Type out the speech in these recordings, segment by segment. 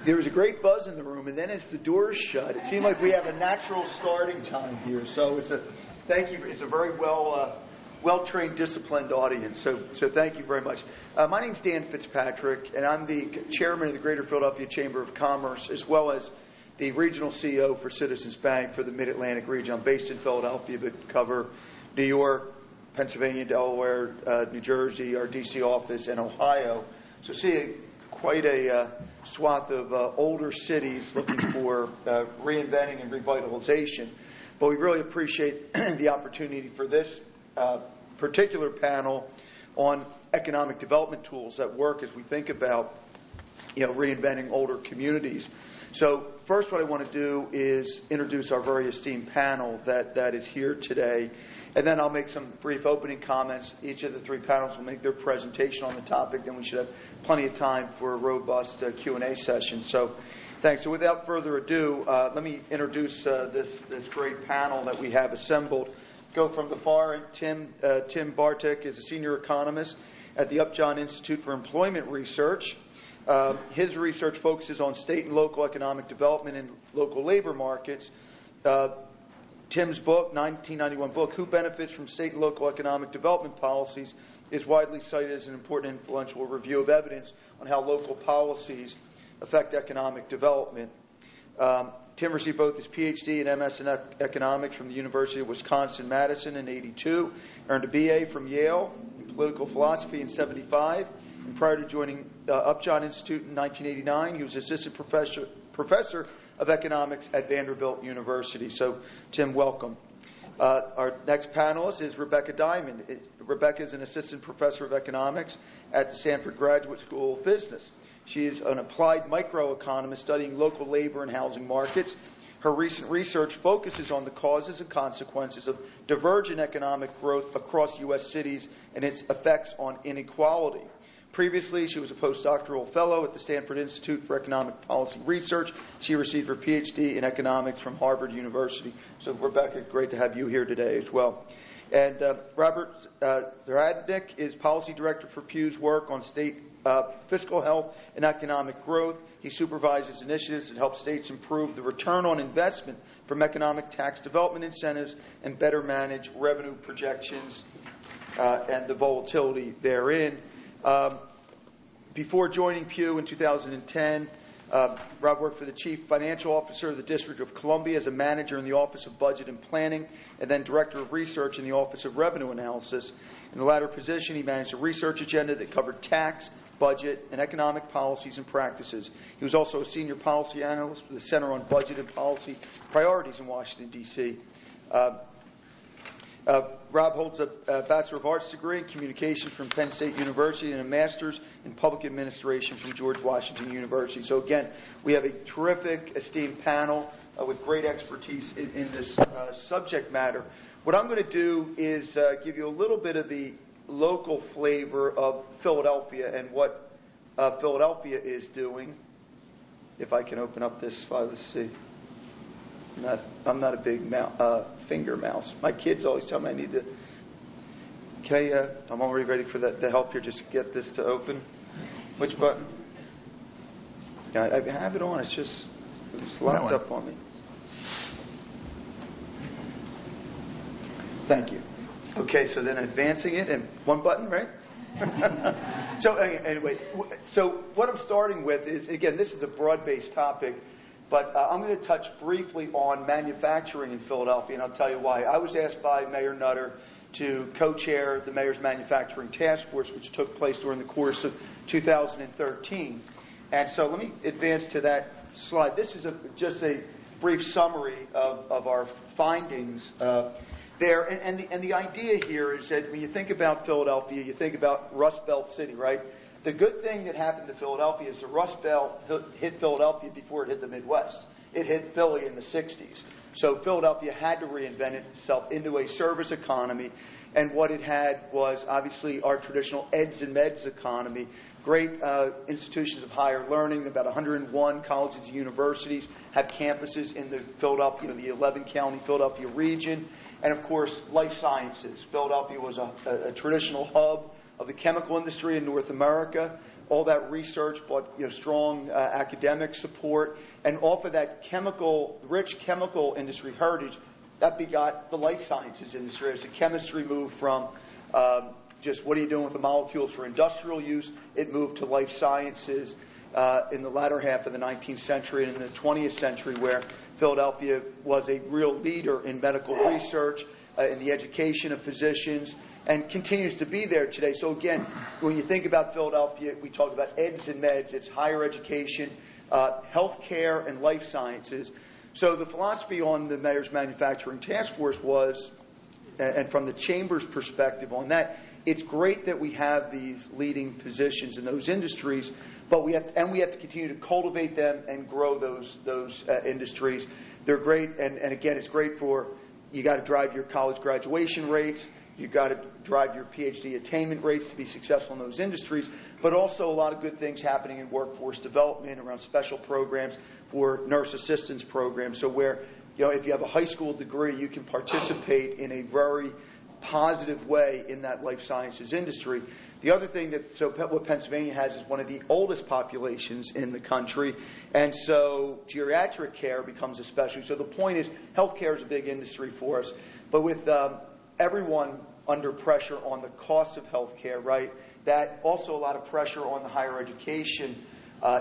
There was a great buzz in the room, and then as the doors shut, it seemed like we have a natural starting time here. So thank you. It's a very well-trained, disciplined audience. So thank you very much. My name's Dan Fitzpatrick, and I'm the chairman of the Greater Philadelphia Chamber of Commerce, as well as the regional CEO for Citizens Bank for the Mid-Atlantic region. I'm based in Philadelphia, but cover New York, Pennsylvania, Delaware, New Jersey, our D.C. office, and Ohio. So see quite a swath of older cities looking for reinventing and revitalization. But we really appreciate the opportunity for this particular panel on economic development tools that work as we think about reinventing older communities. So first what I want to do is introduce our very esteemed panel that is here today. And then I'll make some brief opening comments. Each of the three panels will make their presentation on the topic. Then we should have plenty of time for a robust Q&A session. So thanks. So without further ado, let me introduce this great panel that we have assembled. Go from the far. Tim Bartik is a senior economist at the Upjohn Institute for Employment Research. His research focuses on state and local economic development and local labor markets. Tim's book, 1991 book, Who Benefits from State and Local Economic Development Policies, is widely cited as an important and influential review of evidence on how local policies affect economic development. Tim received both his PhD and MS in economics from the University of Wisconsin-Madison in 1982, earned a BA from Yale in political philosophy in 1975, and prior to joining Upjohn Institute in 1989, he was assistant professor of economics at Vanderbilt University. So, Tim, welcome. Our next panelist is Rebecca Diamond. Rebecca is an assistant professor of economics at the Stanford Graduate School of Business. She is an applied microeconomist studying local labor and housing markets. Her recent research focuses on the causes and consequences of divergent economic growth across U.S. cities and its effects on inequality. Previously, she was a postdoctoral fellow at the Stanford Institute for Economic Policy Research. She received her PhD in economics from Harvard University. So, Rebecca, great to have you here today as well. And Robert Zahradnik is policy director for Pew's work on state fiscal health and economic growth. He supervises initiatives that help states improve the return on investment from economic tax development incentives and better manage revenue projections and the volatility therein. Before joining Pew in 2010, Rob worked for the Chief Financial Officer of the District of Columbia as a manager in the Office of Budget and Planning, and then Director of Research in the Office of Revenue Analysis. In the latter position, he managed a research agenda that covered tax, budget, and economic policies and practices. He was also a senior policy analyst for the Center on Budget and Policy Priorities in Washington, D.C. Rob holds a Bachelor of Arts degree in Communications from Penn State University and a Master's in Public Administration from George Washington University. So again, we have a terrific, esteemed panel with great expertise in this subject matter. What I'm going to do is give you a little bit of the local flavor of Philadelphia and what Philadelphia is doing. If I can open up this slide, let's see. I'm not a big finger mouse. My kids always tell me I need to. I'm already ready for the help here. Just to get this to open. Which button? Yeah, I have it on. It's just locked up on me. Thank you. Okay, so then advancing it and one button, right? So anyway, so what I'm starting with is, again, this is a broad-based topic. But I'm going to touch briefly on manufacturing in Philadelphia, and I'll tell you why. I was asked by Mayor Nutter to co-chair the Mayor's Manufacturing Task Force, which took place during the course of 2013. And so let me advance to that slide. This is just a brief summary of our findings there. And the idea here is that when you think about Philadelphia, you think about Rust Belt City, right? The good thing that happened to Philadelphia is the Rust Belt hit Philadelphia before it hit the Midwest. It hit Philly in the 60s. So Philadelphia had to reinvent itself into a service economy. And what it had was obviously our traditional eds and meds economy, great institutions of higher learning. About 101 colleges and universities have campuses in the Philadelphia, the 11-county Philadelphia region. And, of course, life sciences. Philadelphia was a traditional hub of the chemical industry in North America. all that research, but strong academic support, and off of that rich chemical industry heritage, that begot the life sciences industry as the chemistry moved from just what are you doing with the molecules for industrial use. It moved to life sciences in the latter half of the 19th century and in the 20th century, where Philadelphia was a real leader in medical research, in the education of physicians, and continues to be there today. So again, when you think about Philadelphia, we talk about eds and meds. It's higher education, healthcare, and life sciences. So the philosophy on the Mayor's Manufacturing Task Force was, and from the Chamber's perspective on that, it's great that we have these leading positions in those industries, but we have to continue to cultivate them and grow those industries. They're great, and again, it's great for, you got to drive your college graduation rates, you've got to drive your PhD attainment rates to be successful in those industries, but also a lot of good things happening in workforce development around special programs for nurse assistance programs. So where, if you have a high school degree, you can participate in a very positive way in that life sciences industry. The other thing what Pennsylvania has is one of the oldest populations in the country, and so geriatric care becomes a specialty. So the point is, healthcare is a big industry for us, but with everyone under pressure on the cost of healthcare, right? That also a lot of pressure on the higher education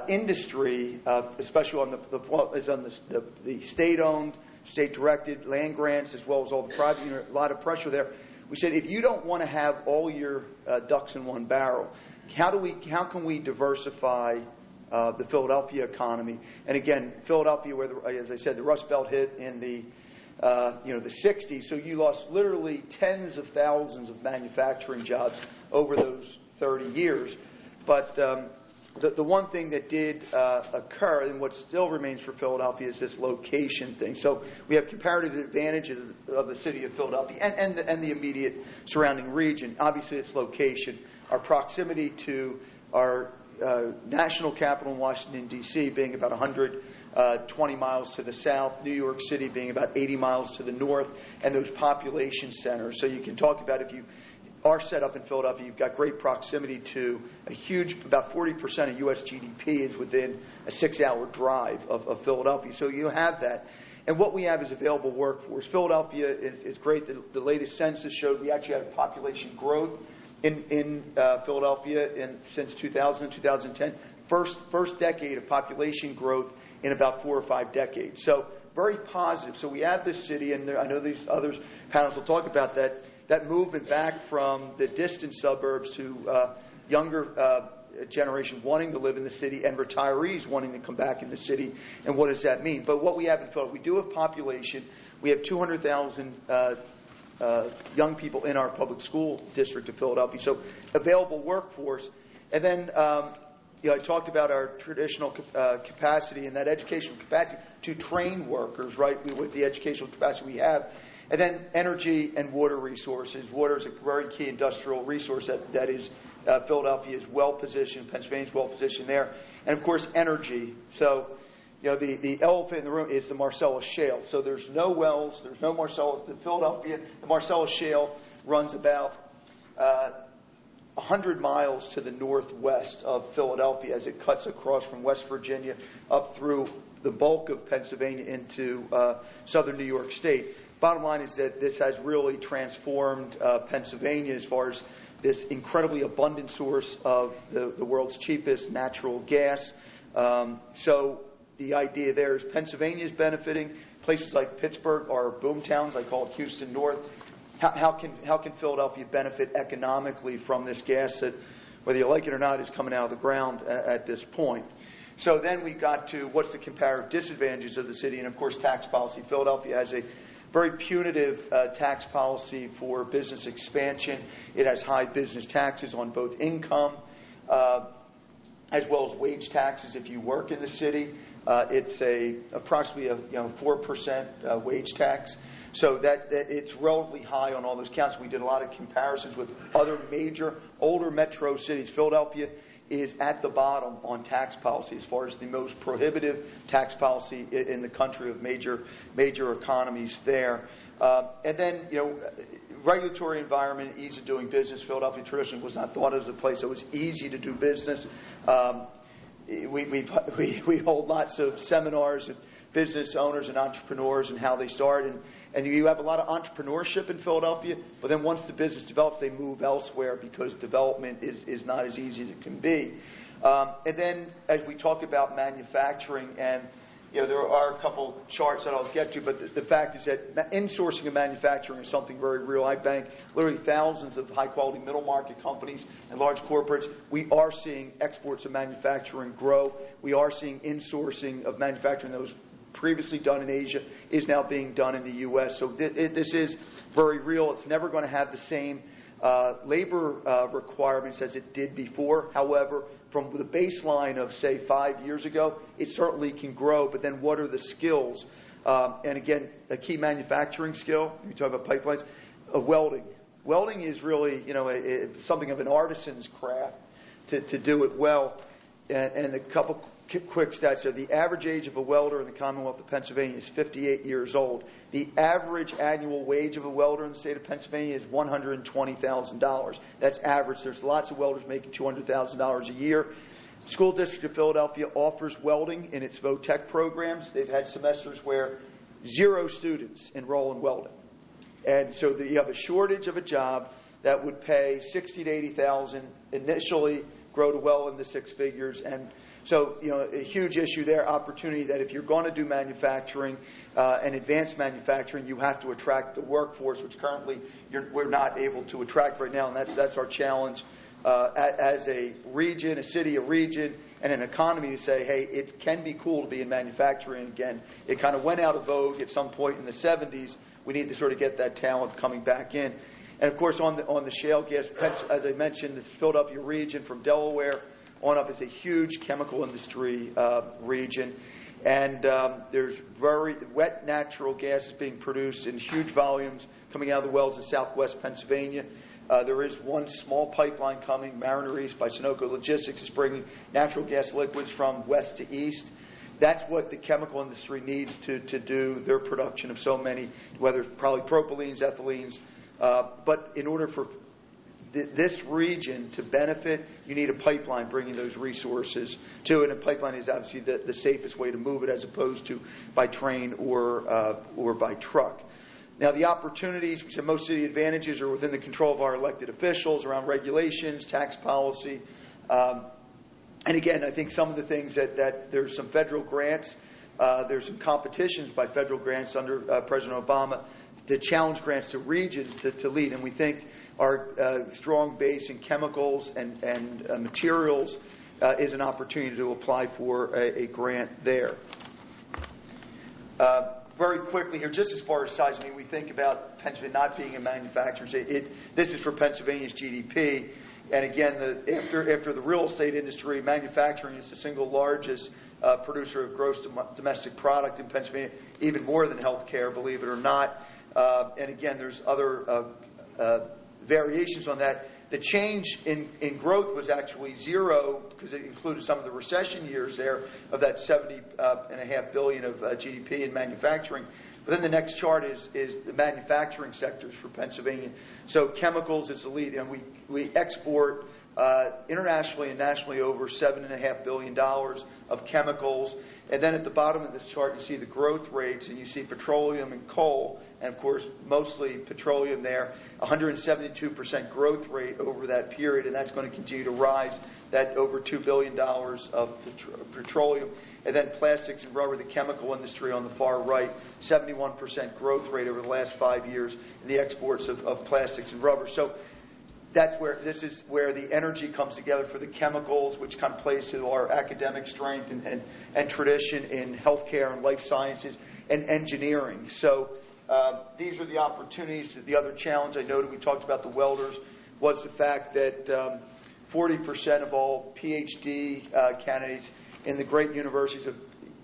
industry, especially on the state-owned, state-directed land grants, as well as all the private. A lot of pressure there. We said, if you don't want to have all your ducks in one barrel, how can we diversify the Philadelphia economy? And again, Philadelphia, where as I said, the Rust Belt hit in the 60s, so you lost literally tens of thousands of manufacturing jobs over those 30 years. But the one thing that did occur, and what still remains for Philadelphia, is this location thing. So we have comparative advantage of the city of Philadelphia and the immediate surrounding region. Obviously, its location, our proximity to our national capital in Washington, D.C., being about 120 miles to the south, New York City being about 80 miles to the north, and those population centers. So you can talk about, if you are set up in Philadelphia, you've got great proximity to a huge, about 40% of U.S. GDP is within a 6-hour drive of Philadelphia. So you have that. And what we have is available workforce. Philadelphia is great. The latest census showed we actually had a population growth in Philadelphia since 2000 and 2010. First decade of population growth in about 4 or 5 decades. So very positive. So we have this city, and I know these other panels will talk about that movement back from the distant suburbs to younger generation wanting to live in the city and retirees wanting to come back in the city. And what does that mean? But what we have in Philadelphia, we do have population. We have 200,000 young people in our public school district of Philadelphia. So available workforce. And then I talked about our traditional capacity and that educational capacity to train workers, right, with the educational capacity we have. And then energy and water resources. Water is a very key industrial resource that is Philadelphia is well positioned, Pennsylvania is well positioned there. And of course, energy. So, the elephant in the room is the Marcellus Shale. So there's no wells, there's no Marcellus. In Philadelphia, the Marcellus Shale runs about 100 miles to the northwest of Philadelphia as it cuts across from West Virginia up through the bulk of Pennsylvania into southern New York State. Bottom line is that this has really transformed Pennsylvania as far as this incredibly abundant source of the world's cheapest natural gas. So the idea there is Pennsylvania is benefiting. Places like Pittsburgh are boom towns. I call it Houston North. How can Philadelphia benefit economically from this gas that, whether you like it or not, is coming out of the ground at this point? So then we got to what's the comparative disadvantages of the city, and of course tax policy. Philadelphia has a very punitive tax policy for business expansion. It has high business taxes on both income as well as wage taxes if you work in the city. It's approximately a 4% wage tax. So that it's relatively high on all those counts. We did a lot of comparisons with other major older metro cities. Philadelphia is at the bottom on tax policy as far as the most prohibitive tax policy in the country of major economies there. And then, regulatory environment, ease of doing business. Philadelphia traditionally was not thought of as a place that was easy to do business. We hold lots of seminars with business owners and entrepreneurs and how they start. And you have a lot of entrepreneurship in Philadelphia, but then once the business develops, they move elsewhere because development is not as easy as it can be. And then as we talk about manufacturing, and there are a couple charts that I'll get to, but the fact is that insourcing of manufacturing is something very real. I bank literally thousands of high-quality middle-market companies and large corporates. We are seeing exports of manufacturing grow. We are seeing insourcing of manufacturing that was previously done in Asia is now being done in the U.S. So this is very real. It's never going to have the same labor requirements as it did before. However, from the baseline of, say, 5 years ago, it certainly can grow. But then what are the skills? And again, a key manufacturing skill, we talk about pipelines, welding. Welding is really, something of an artisan's craft to do it well. And a couple quick stats there. The average age of a welder in the Commonwealth of Pennsylvania is 58 years old. The average annual wage of a welder in the state of Pennsylvania is $120,000. That's average. There's lots of welders making $200,000 a year. School District of Philadelphia offers welding in its VOTEC programs. They've had semesters where 0 students enroll in welding. And so you have a shortage of a job that would pay $60,000 to $80,000 initially, grow to well in the 6 figures. And so, a huge issue there, opportunity that if you're going to do manufacturing and advanced manufacturing, you have to attract the workforce, which currently we're not able to attract right now. And that's our challenge as a region, a city, a region, and an economy to say, hey, it can be cool to be in manufacturing again. It kind of went out of vogue at some point in the 70s. We need to sort of get that talent coming back in. And, of course, on the shale gas, as I mentioned, the Philadelphia region from Delaware on up is a huge chemical industry region. And there's very wet natural gas is being produced in huge volumes coming out of the wells in southwest Pennsylvania. There is one small pipeline coming, Mariner East by Sunoco Logistics, is bringing natural gas liquids from west to east. That's what the chemical industry needs to do their production of so many, whether it's probably propylenes, ethylenes. But in order for this region to benefit, you need a pipeline bringing those resources to it. And a pipeline is obviously the safest way to move it, as opposed to by train or by truck. Now, the opportunities, we said most of the advantages are within the control of our elected officials around regulations, tax policy. And again, I think some of the things that there's some federal grants, there's some competitions by federal grants under President Obama to challenge grants to regions to lead. And we think our strong base in chemicals and materials is an opportunity to apply for a grant there. Very quickly here, just as far as size, we think about Pennsylvania not being a manufacturing state. This is for Pennsylvania's GDP. And again, after the real estate industry, manufacturing is the single largest producer of gross domestic product in Pennsylvania, even more than healthcare, believe it or not. And again, there's other variations on that. The change in growth was actually zero because it included some of the recession years there of that $70.5 billion of GDP in manufacturing. But then the next chart is the manufacturing sectors for Pennsylvania. So chemicals is the lead, and we export internationally and nationally over $7.5 billion of chemicals. And then at the bottom of this chart, you see the growth rates, and you see petroleum and coal, and of course, mostly petroleum there, 172% growth rate over that period, and that's going to continue to rise, that over $2 billion of petroleum. And then plastics and rubber, the chemical industry on the far right, 71% growth rate over the last 5 years in the exports of plastics and rubber. So this is where the energy comes together for the chemicals, which kind of plays to our academic strength and tradition in healthcare and life sciences and engineering. So these are the opportunities. The other challenge I noted, we talked about the welders, was the fact that 40% of all PhD candidates in the great universities of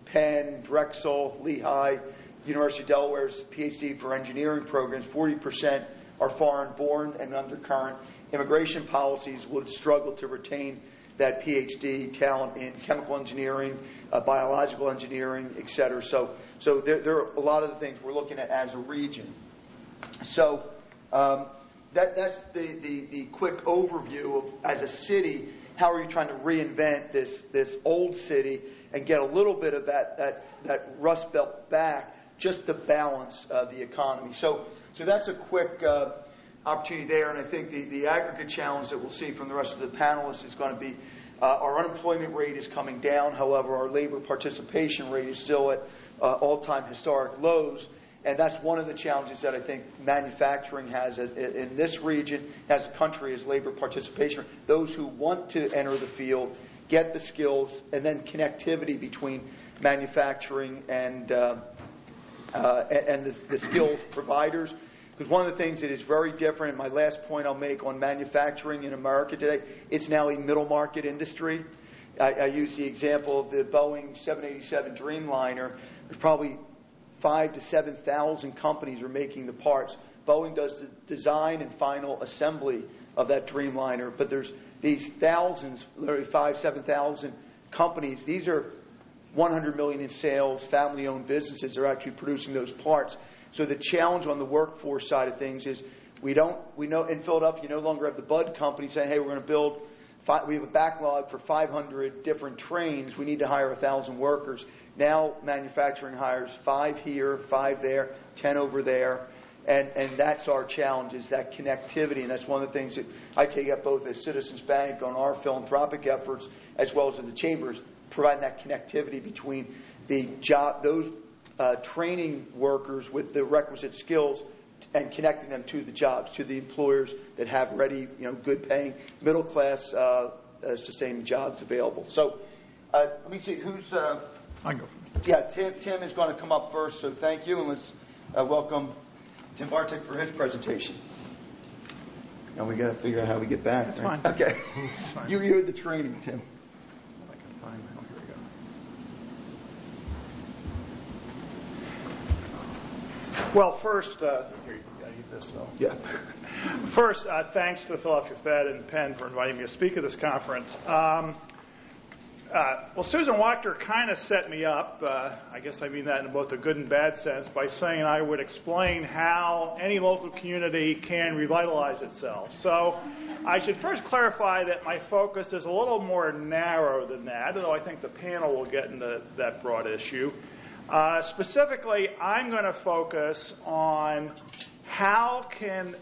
Penn, Drexel, Lehigh, University of Delaware's PhD for engineering programs, 40% are foreign-born, and under current immigration policies would struggle to retain that PhD talent in chemical engineering, biological engineering, et cetera. So there are a lot of the things we're looking at as a region. So That's the quick overview of, as a city, how are you trying to reinvent this old city and get a little bit of that Rust Belt back just to balance the economy. So that's a quick opportunity there, and I think the aggregate challenge that we'll see from the rest of the panelists is going to be our unemployment rate is coming down. However, our labor participation rate is still at all-time historic lows. And that's one of the challenges that I think manufacturing has in this region, as a country, is labor participation. Those who want to enter the field, get the skills, and then connectivity between manufacturing and the skilled providers. Because one of the things that is very different, and my last point I'll make on manufacturing in America today, it's now a middle market industry. I use the example of the Boeing 787 Dreamliner. There's probably 5,000 to 7,000 companies are making the parts. Boeing does the design and final assembly of that Dreamliner, but there's these thousands, literally 5,000, 7,000 companies. These are 100 million in sales, family-owned businesses are actually producing those parts. So the challenge on the workforce side of things is we know in Philadelphia you no longer have the Bud company saying, hey, we're going to build, we have a backlog for 500 different trains. We need to hire 1,000 workers. Now manufacturing hires 5 here, 5 there, 10 over there. And that's our challenge, is that connectivity. And that's one of the things that I take up both at Citizens Bank on our philanthropic efforts as well as in the chambers, providing that connectivity between the job, those training workers with the requisite skills and connecting them to the jobs, to the employers that have ready, good paying, middle class sustaining jobs available. So let me see, who's... I go. Yeah, Tim is going to come up first, so thank you, and let's welcome Tim Bartik for his presentation. And we got to figure out how we get back. That's right? fine. Okay. That's fine. You had the training, Tim. I can find that. Here we go. Well, first, here, I need this though. Yeah. First, thanks to the Philadelphia Fed and Penn for inviting me to speak at this conference. Well, Susan Wachter kind of set me up, I guess I mean that in both a good and bad sense, by saying I would explain how any local community can revitalize itself. So I should first clarify that my focus is a little more narrow than that, although I think the panel will get into that broad issue. Specifically, I'm going to focus on how can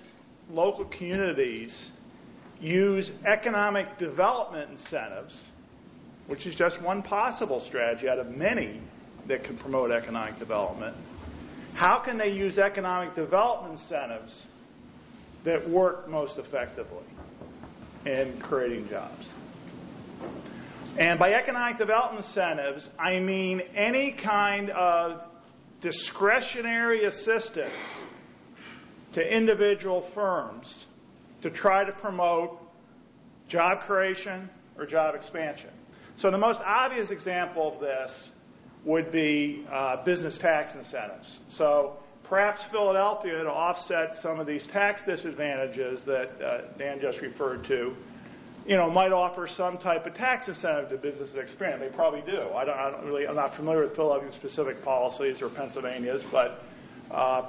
local communities use economic development incentives, which is just one possible strategy out of many that can promote economic development. How can they use economic development incentives that work most effectively in creating jobs? And by economic development incentives, I mean any kind of discretionary assistance to individual firms to try to promote job creation or job expansion. So the most obvious example of this would be business tax incentives. So perhaps Philadelphia, to offset some of these tax disadvantages that Dan just referred to, might offer some type of tax incentive to businesses to expand. They probably do. I'm not familiar with Philadelphia's specific policies or Pennsylvania's, but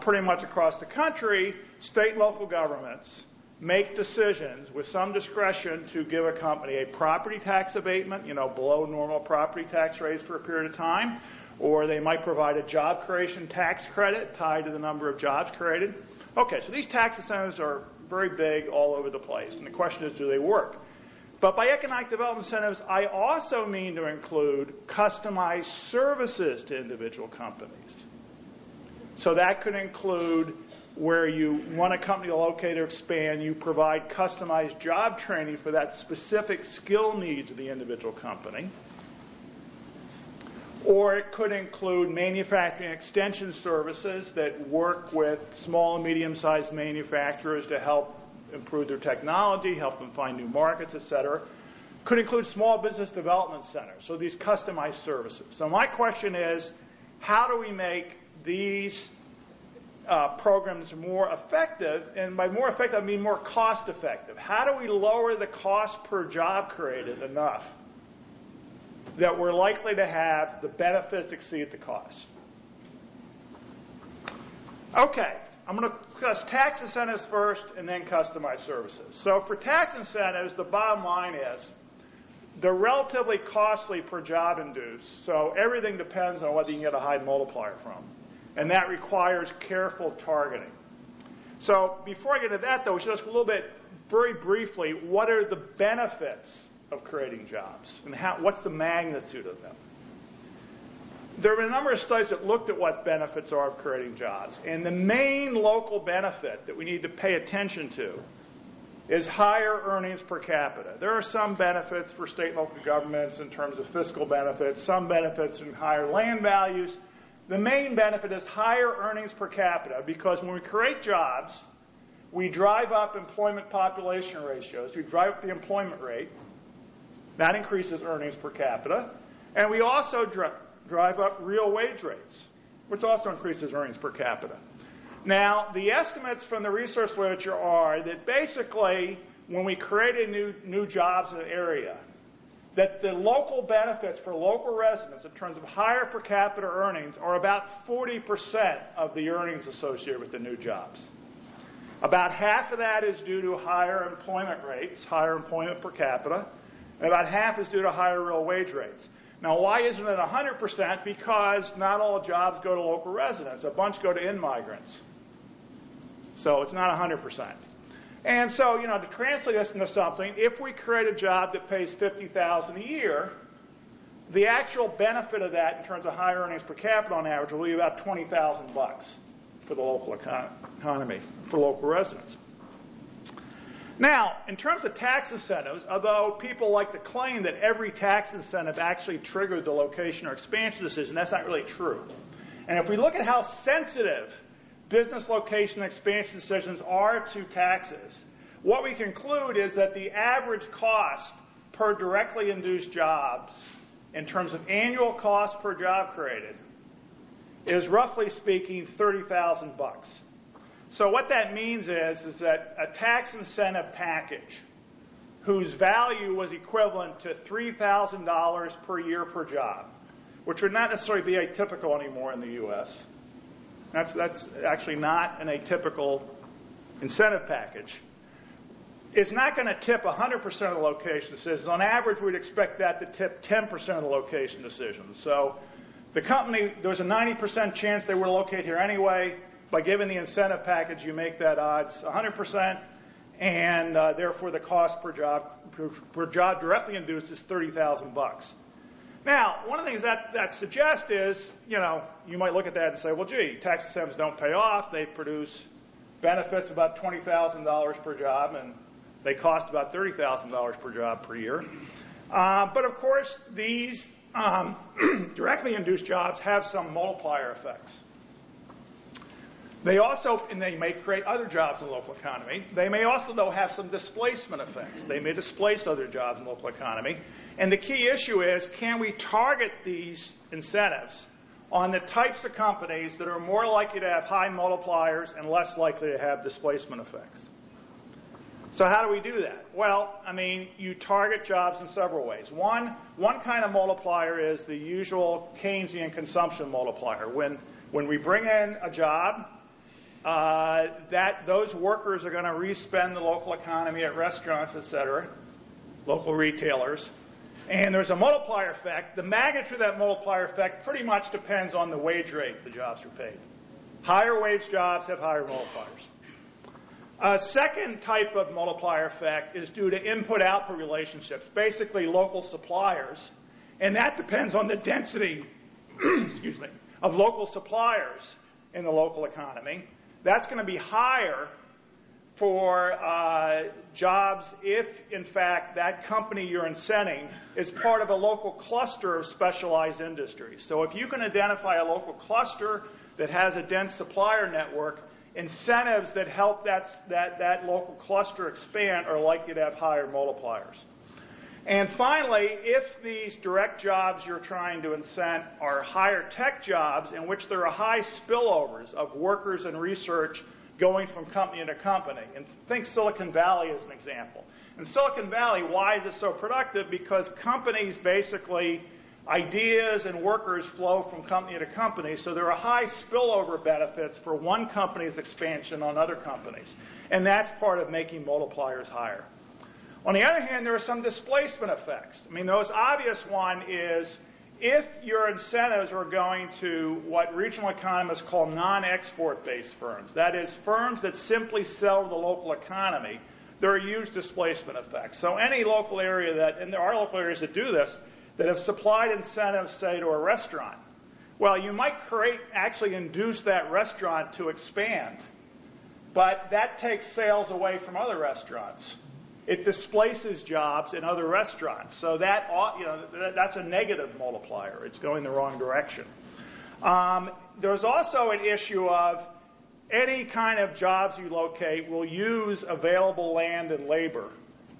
pretty much across the country, state and local governments make decisions with some discretion to give a company a property tax abatement, below normal property tax rates for a period of time, or they might provide a job creation tax credit tied to the number of jobs created. Okay, so these tax incentives are very big all over the place, and the question is, do they work? But by economic development incentives, I also mean to include customized services to individual companies. So that could include where you want a company to locate or expand, you provide customized job training for that specific skill needs of the individual company. Or it could include manufacturing extension services that work with small and medium-sized manufacturers to help improve their technology, help them find new markets, et cetera. Could include small business development centers, so these customized services. So my question is, how do we make these programs more effective? And by more effective, I mean more cost effective. How do we lower the cost per job created enough that we're likely to have the benefits exceed the cost? Okay, I'm going to discuss tax incentives first and then customized services. So for tax incentives, the bottom line is they're relatively costly per job induced, so everything depends on whether you can get a high multiplier from. And that requires careful targeting. So before I get into that, though, we should ask a little bit, very briefly, what are the benefits of creating jobs? And what's the magnitude of them? There have been a number of studies that looked at what benefits are of creating jobs. And the main local benefit that we need to pay attention to is higher earnings per capita. There are some benefits for state and local governments in terms of fiscal benefits, some benefits in higher land values. The main benefit is higher earnings per capita because when we create jobs, we drive up employment population ratios. We drive up the employment rate. That increases earnings per capita. And we also drive up real wage rates, which also increases earnings per capita. Now, the estimates from the research literature are that basically when we create new jobs in an area, that the local benefits for local residents in terms of higher per capita earnings are about 40% of the earnings associated with the new jobs. About half of that is due to higher employment rates, higher employment per capita, and about half is due to higher real wage rates. Now, why isn't it 100%? Because not all jobs go to local residents. A bunch go to in-migrants. So it's not 100%. And so, to translate this into something, if we create a job that pays $50,000 a year, the actual benefit of that in terms of higher earnings per capita on average will be about $20,000 for the local economy, for local residents. Now, in terms of tax incentives, although people like to claim that every tax incentive actually triggered the location or expansion decision, that's not really true. And if we look at how sensitive business location and expansion decisions are to taxes, what we conclude is that the average cost per directly induced jobs in terms of annual cost per job created is roughly speaking $30,000. So what that means is that a tax incentive package whose value was equivalent to $3,000 per year per job, which would not necessarily be atypical anymore in the U.S. That's actually not an atypical incentive package. It's not going to tip 100% of the location decisions. On average, we'd expect that to tip 10% of the location decisions. So the company, there's a 90% chance they will locate here anyway. By giving the incentive package, you make that odds 100%, and therefore the cost per job directly induced is $30,000. Now, one of the things that suggests is, you might look at that and say, well, gee, tax incentives don't pay off. They produce benefits about $20,000 per job, and they cost about $30,000 per job per year. But of course, these directly induced jobs have some multiplier effects. They may create other jobs in the local economy. They may also, though, have some displacement effects. They may displace other jobs in the local economy. And the key issue is, can we target these incentives on the types of companies that are more likely to have high multipliers and less likely to have displacement effects? So how do we do that? Well, you target jobs in several ways. One kind of multiplier is the usual Keynesian consumption multiplier. When we bring in a job, those workers are going to re-spend the local economy at restaurants, et cetera, local retailers. And there's a multiplier effect. The magnitude of that multiplier effect pretty much depends on the wage rate the jobs are paid. Higher wage jobs have higher multipliers. A second type of multiplier effect is due to input-output relationships, basically local suppliers. And that depends on the density of local suppliers in the local economy. That's going to be higher for jobs if, in fact, that company you're incenting is part of a local cluster of specialized industries. So if you can identify a local cluster that has a dense supplier network, incentives that help that local cluster expand are likely to have higher multipliers. And finally, if these direct jobs you're trying to incent are higher tech jobs in which there are high spillovers of workers and research going from company to company, and think Silicon Valley as an example. In Silicon Valley, why is it so productive? Because companies basically ideas and workers flow from company to company, so there are high spillover benefits for one company's expansion on other companies. And that's part of making multipliers higher. On the other hand, there are some displacement effects. I mean, the most obvious one is if your incentives are going to what regional economists call non-export-based firms, that is, firms that simply sell to the local economy, there are huge displacement effects. So any local area that, and there are local areas that do this, that have supplied incentives, say, to a restaurant, well, you might actually induce that restaurant to expand, but that takes sales away from other restaurants. It displaces jobs in other restaurants. So that's a negative multiplier. It's going the wrong direction. There's also an issue of any kind of jobs you locate will use available land and labor,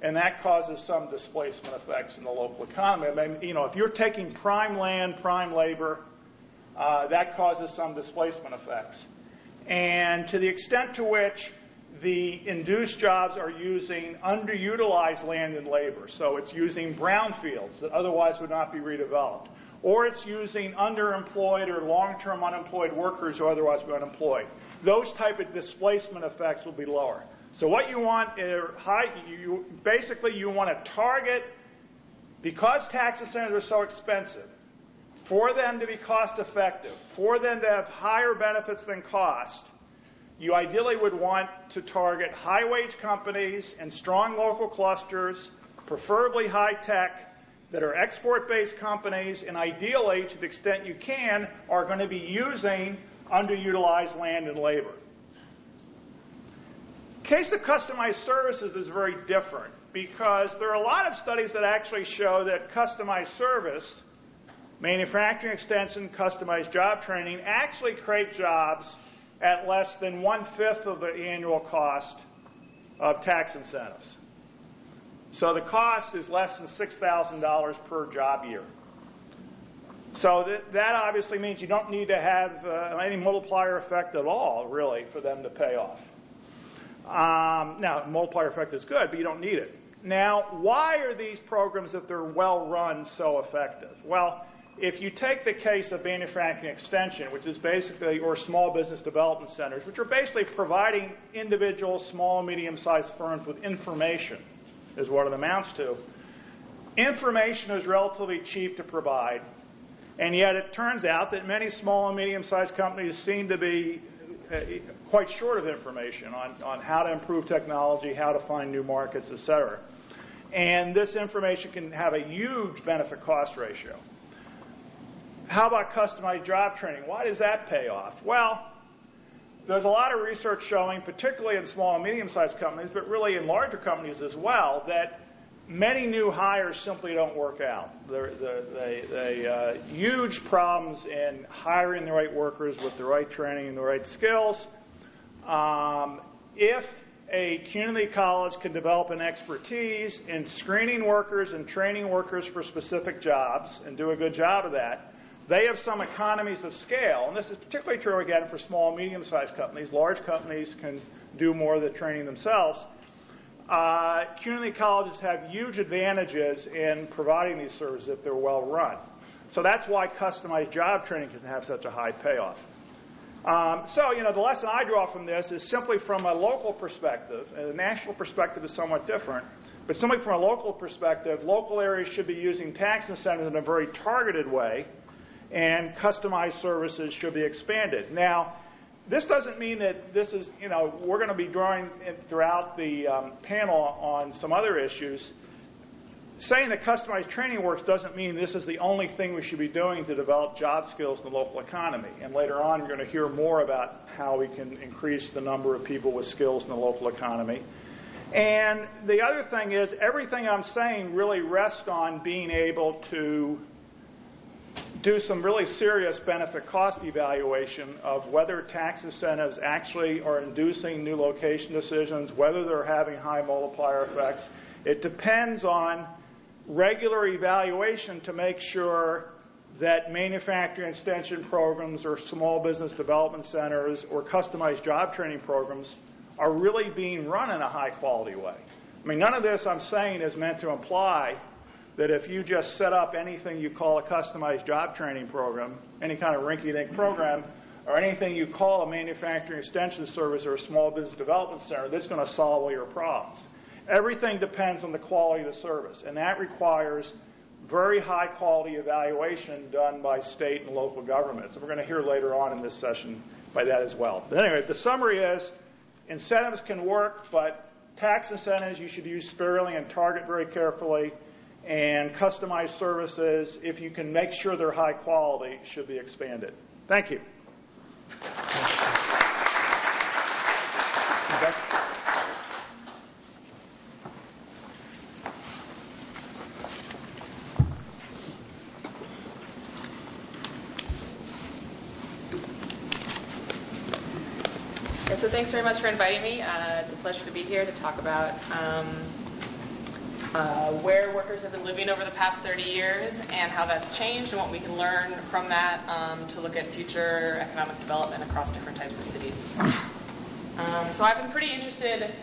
and that causes some displacement effects in the local economy. I mean, if you're taking prime land, prime labor, that causes some displacement effects. And to the extent to which the induced jobs are using underutilized land and labor, so it's using brownfields that otherwise would not be redeveloped, or it's using underemployed or long-term unemployed workers who otherwise would be unemployed. Those type of displacement effects will be lower. So what you want are basically you want to target, because tax incentives are so expensive, for them to be cost effective, for them to have higher benefits than cost, you ideally would want to target high-wage companies and strong local clusters, preferably high-tech, that are export-based companies, and ideally, to the extent you can, are going to be using underutilized land and labor. The case of customized services is very different because there are a lot of studies that actually show that customized service, manufacturing extension, customized job training, actually create jobs at less than 1/5 of the annual cost of tax incentives. So the cost is less than $6,000 per job year. So that obviously means you don't need to have any multiplier effect at all, really, for them to pay off. Now, multiplier effect is good, but you don't need it. Now, why are these programs, if they're well run, so effective? Well, if you take the case of manufacturing extension, which is basically, or small business development centers, which are basically providing individual small and medium-sized firms with information, is what it amounts to. Information is relatively cheap to provide, and yet it turns out that many small and medium-sized companies seem to be quite short of information on how to improve technology, how to find new markets, et cetera. And this information can have a huge benefit-cost ratio. How about customized job training? Why does that pay off? Well, there's a lot of research showing, particularly in small and medium-sized companies, but really in larger companies as well, that many new hires simply don't work out. They huge problems in hiring the right workers with the right training and the right skills. If a community college can develop an expertise in screening workers and training workers for specific jobs and do a good job of that, they have some economies of scale, and this is particularly true, again, for small and medium-sized companies. Large companies can do more of the training themselves. Community colleges have huge advantages in providing these services if they're well run. So that's why customized job training can have such a high payoff. The lesson I draw from this is simply from a local perspective, and the national perspective is somewhat different, but simply from a local perspective, local areas should be using tax incentives in a very targeted way, and customized services should be expanded. Now, this doesn't mean that this is, we're going to be drawing throughout the panel on some other issues. Saying that customized training works doesn't mean this is the only thing we should be doing to develop job skills in the local economy. And later on, you're going to hear more about how we can increase the number of people with skills in the local economy. And the other thing is, everything I'm saying really rests on being able to do some really serious benefit-cost evaluation of whether tax incentives actually are inducing new location decisions, whether they're having high multiplier effects. It depends on regular evaluation to make sure that manufacturing extension programs or small business development centers or customized job training programs are really being run in a high-quality way. I mean, none of this I'm saying is meant to imply that if you just set up anything you call a customized job training program, any kind of rinky-dink program, or anything you call a manufacturing extension service or a small business development center, that's going to solve all your problems. Everything depends on the quality of the service, and that requires very high quality evaluation done by state and local governments. And we're going to hear later on in this session by that as well. But anyway, the summary is incentives can work, but tax incentives you should use sparingly and target very carefully. And customized services, if you can make sure they're high quality, should be expanded. Thank you. So thanks very much for inviting me. It's a pleasure to be here to talk about where workers have been living over the past 30 years and how that's changed and what we can learn from that to look at future economic development across different types of cities. So I've been pretty interested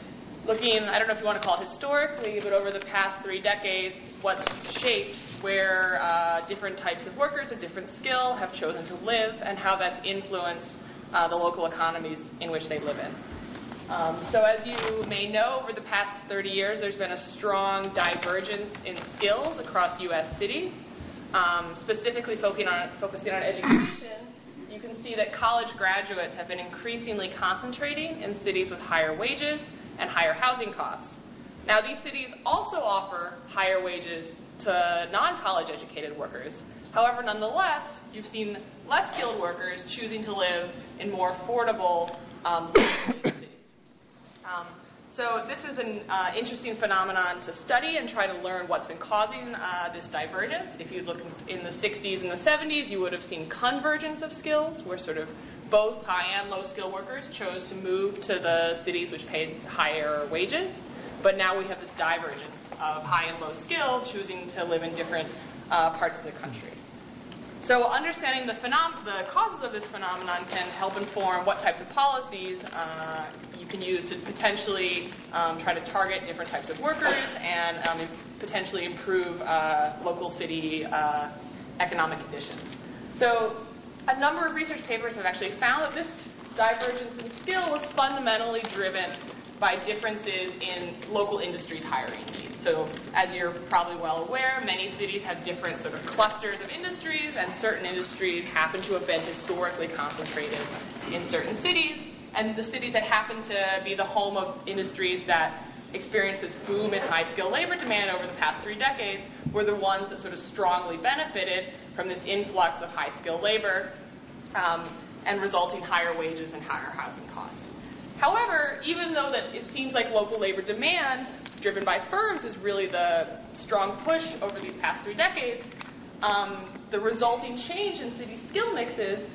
looking, I don't know if you want to call it historically, but over the past 3 decades, what's shaped where different types of workers of different skill have chosen to live and how that's influenced the local economies in which they live in. So as you may know, over the past 30 years, there's been a strong divergence in skills across U.S. cities. Specifically focusing on education, you can see that college graduates have been increasingly concentrating in cities with higher wages and higher housing costs. Now, these cities also offer higher wages to non-college educated workers. However, nonetheless, you've seen less skilled workers choosing to live in more affordable cities. So this is an interesting phenomenon to study and try to learn what's been causing this divergence. If you look in the 60s and the 70s, you would have seen convergence of skills, where sort of both high and low skilled workers chose to move to the cities which paid higher wages. But now we have this divergence of high and low skill choosing to live in different parts of the country. So understanding the causes of this phenomenon can help inform what types of policies you can use to potentially try to target different types of workers and potentially improve local city economic conditions. So a number of research papers have actually found that this divergence in skill was fundamentally driven by differences in local industries' hiring needs. So as you're probably well aware, many cities have different sort of clusters of industries, and certain industries happen to have been historically concentrated in certain cities. And the cities that happen to be the home of industries that experienced this boom in high-skilled labor demand over the past 3 decades were the ones that sort of strongly benefited from this influx of high-skilled labor and resulting higher wages and higher housing costs. However, even though that it seems like local labor demand driven by firms is really the strong push over these past 3 decades, the resulting change in city skill mixes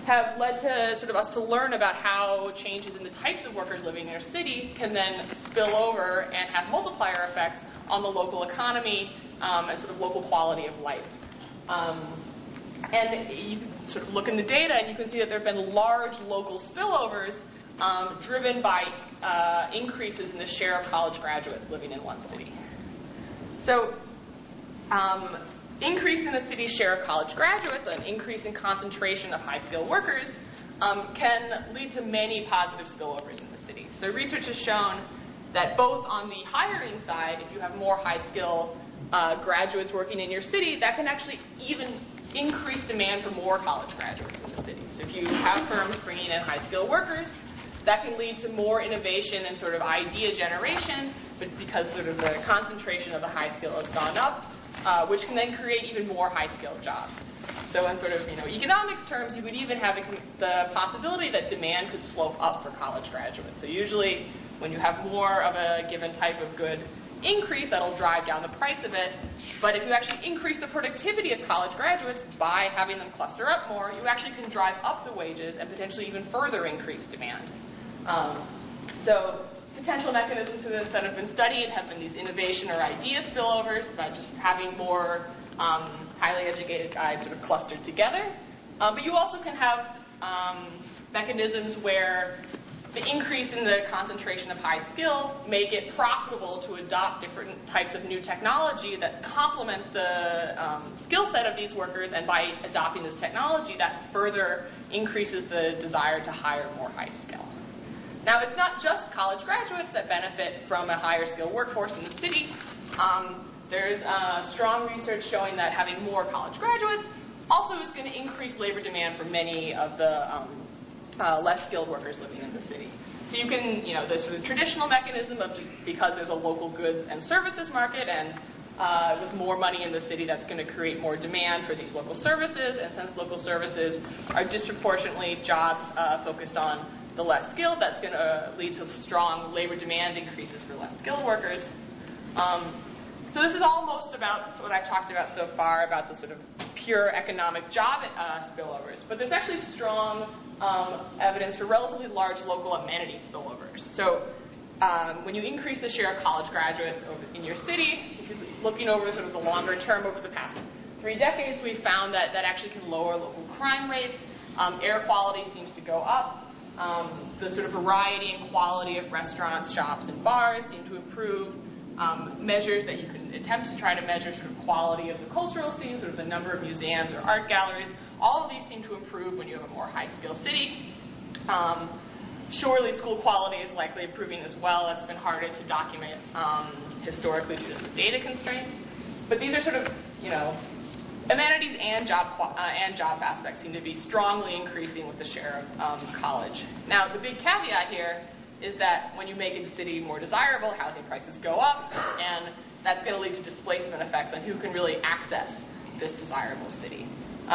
have led to sort of us to learn about how changes in the types of workers living in our city can then spill over and have multiplier effects on the local economy and sort of local quality of life. And you can sort of look in the data and you can see that there have been large local spillovers driven by increases in the share of college graduates living in one city. So increase in the city's share of college graduates, an increase in concentration of high-skilled workers, can lead to many positive spillovers in the city. So research has shown that both on the hiring side, if you have more high-skill graduates working in your city, that can actually even increase demand for more college graduates in the city. So if you have firms bringing in high-skilled workers, that can lead to more innovation and sort of idea generation, but because sort of the concentration of the high skill has gone up, which can then create even more high-skilled jobs. So in sort of economics terms, you would even have the possibility that demand could slope up for college graduates. So usually when you have more of a given type of good increase, that'll drive down the price of it. But if you actually increase the productivity of college graduates by having them cluster up more, you actually can drive up the wages and potentially even further increase demand. So potential mechanisms for this that have been studied have been these innovation or idea spillovers by just having more highly educated guys sort of clustered together. But you also can have mechanisms where the increase in the concentration of high skill make it profitable to adopt different types of new technology that complement the skill set of these workers, and by adopting this technology, that further increases the desire to hire more high skill. Now, it's not just college graduates that benefit from a higher skill workforce in the city. There's strong research showing that having more college graduates also is going to increase labor demand for many of the less skilled workers living in the city. So you can, the sort of traditional mechanism of just because there's a local goods and services market, and with more money in the city, that's going to create more demand for these local services. And since local services are disproportionately jobs focused on the less skilled, that's going to lead to strong labor demand increases for less skilled workers. So this is almost about what I've talked about so far, about the sort of pure economic job spillovers. But there's actually strong evidence for relatively large local amenity spillovers. So when you increase the share of college graduates in your city, if you're looking over sort of the longer term over the past 3 decades, we found that that actually can lower local crime rates. Air quality seems to go up. The sort of variety and quality of restaurants, shops, and bars seem to improve. Measures that you can attempt to try to measure sort of quality of the cultural scene, sort of the number of museums or art galleries, all of these seem to improve when you have a more high-skill city. Surely school quality is likely improving as well. That's been harder to document historically due to some data constraints. But these are sort of, amenities and job aspects seem to be strongly increasing with the share of college. Now, the big caveat here is that when you make a city more desirable, housing prices go up, and that's going to lead to displacement effects on who can really access this desirable city.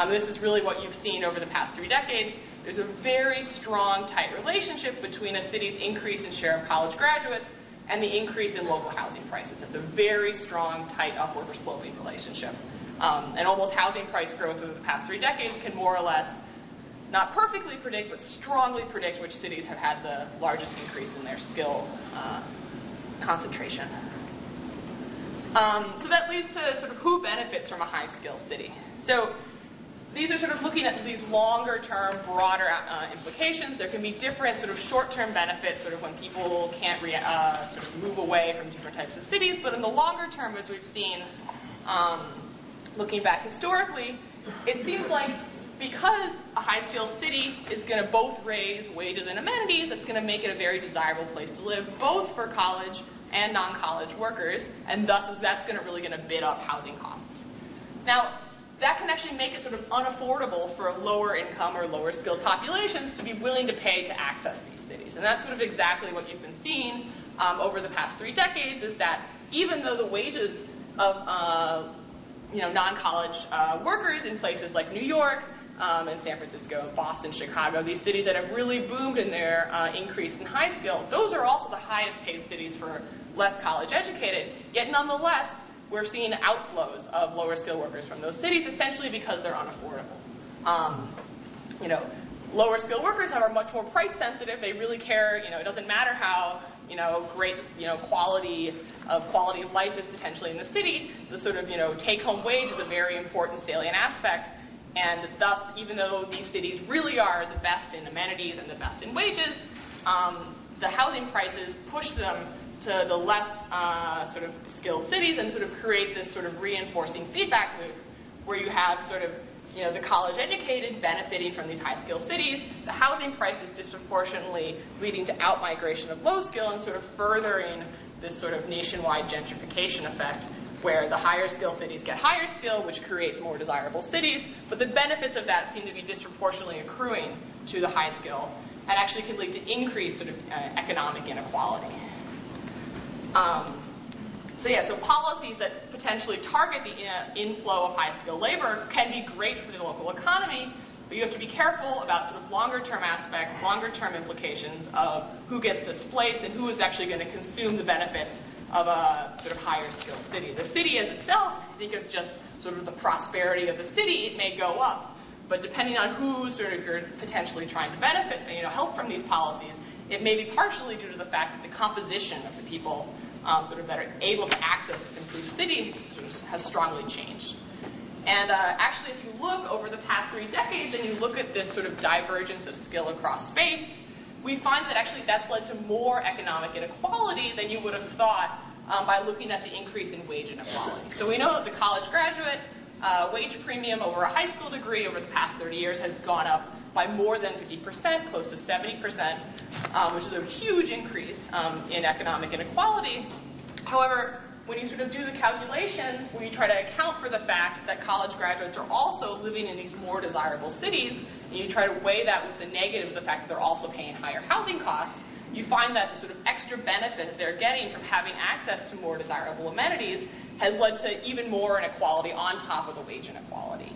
This is really what you've seen over the past 3 decades. There's a very strong, tight relationship between a city's increase in share of college graduates and the increase in local housing prices. It's a very strong, tight, upward sloping relationship. And almost housing price growth over the past 3 decades can more or less not perfectly predict, but strongly predict which cities have had the largest increase in their skill concentration. So that leads to sort of who benefits from a high-skill city. So these are sort of looking at these longer-term, broader implications. There can be different sort of short-term benefits, sort of when people can't sort of move away from different types of cities. But in the longer term, as we've seen, looking back historically, it seems like because a high-skilled city is going to both raise wages and amenities, that's going to make it a very desirable place to live, both for college and non-college workers, and thus that's really going to bid up housing costs. Now, that can actually make it sort of unaffordable for lower income or lower skilled populations to be willing to pay to access these cities. And that's sort of exactly what you've been seeing over the past 3 decades, is that even though the wages of non-college workers in places like New York, in San Francisco, Boston, Chicago, these cities that have really boomed in their increase in high skill, those are also the highest paid cities for less college educated. Yet nonetheless, we're seeing outflows of lower skilled workers from those cities essentially because they're unaffordable. Lower skilled workers are much more price sensitive. They really care, it doesn't matter how great quality of life is potentially in the city. The sort of take-home wage is a very important salient aspect. And thus, even though these cities really are the best in amenities and the best in wages, the housing prices push them to the less sort of skilled cities and sort of create this sort of reinforcing feedback loop where you have sort of the college-educated benefiting from these high-skilled cities, the housing prices disproportionately leading to out-migration of low skill and sort of furthering this sort of nationwide gentrification effect where the higher skill cities get higher skill, which creates more desirable cities, but the benefits of that seem to be disproportionately accruing to the high skill and actually can lead to increased sort of economic inequality. So policies that potentially target the inflow of high-skilled labor can be great for the local economy, but you have to be careful about sort of longer-term aspects, longer-term implications of who gets displaced and who is actually going to consume the benefits of a sort of higher-skilled city. The city as itself, think of just sort of the prosperity of the city, it may go up, but depending on who sort of you're potentially trying to benefit, help from these policies, it may be partially due to the fact that the composition of the people sort of that are able to access this improved city has strongly changed. And actually, if you look over the past 3 decades and you look at this sort of divergence of skill across space, we find that actually that's led to more economic inequality than you would have thought by looking at the increase in wage inequality. So we know that the college graduate wage premium over a high school degree over the past 30 years has gone up by more than 50%, close to 70%, which is a huge increase in economic inequality. However, when you sort of do the calculation, when you try to account for the fact that college graduates are also living in these more desirable cities, and you try to weigh that with the negative of the fact that they're also paying higher housing costs, you find that the sort of extra benefit they're getting from having access to more desirable amenities has led to even more inequality on top of the wage inequality.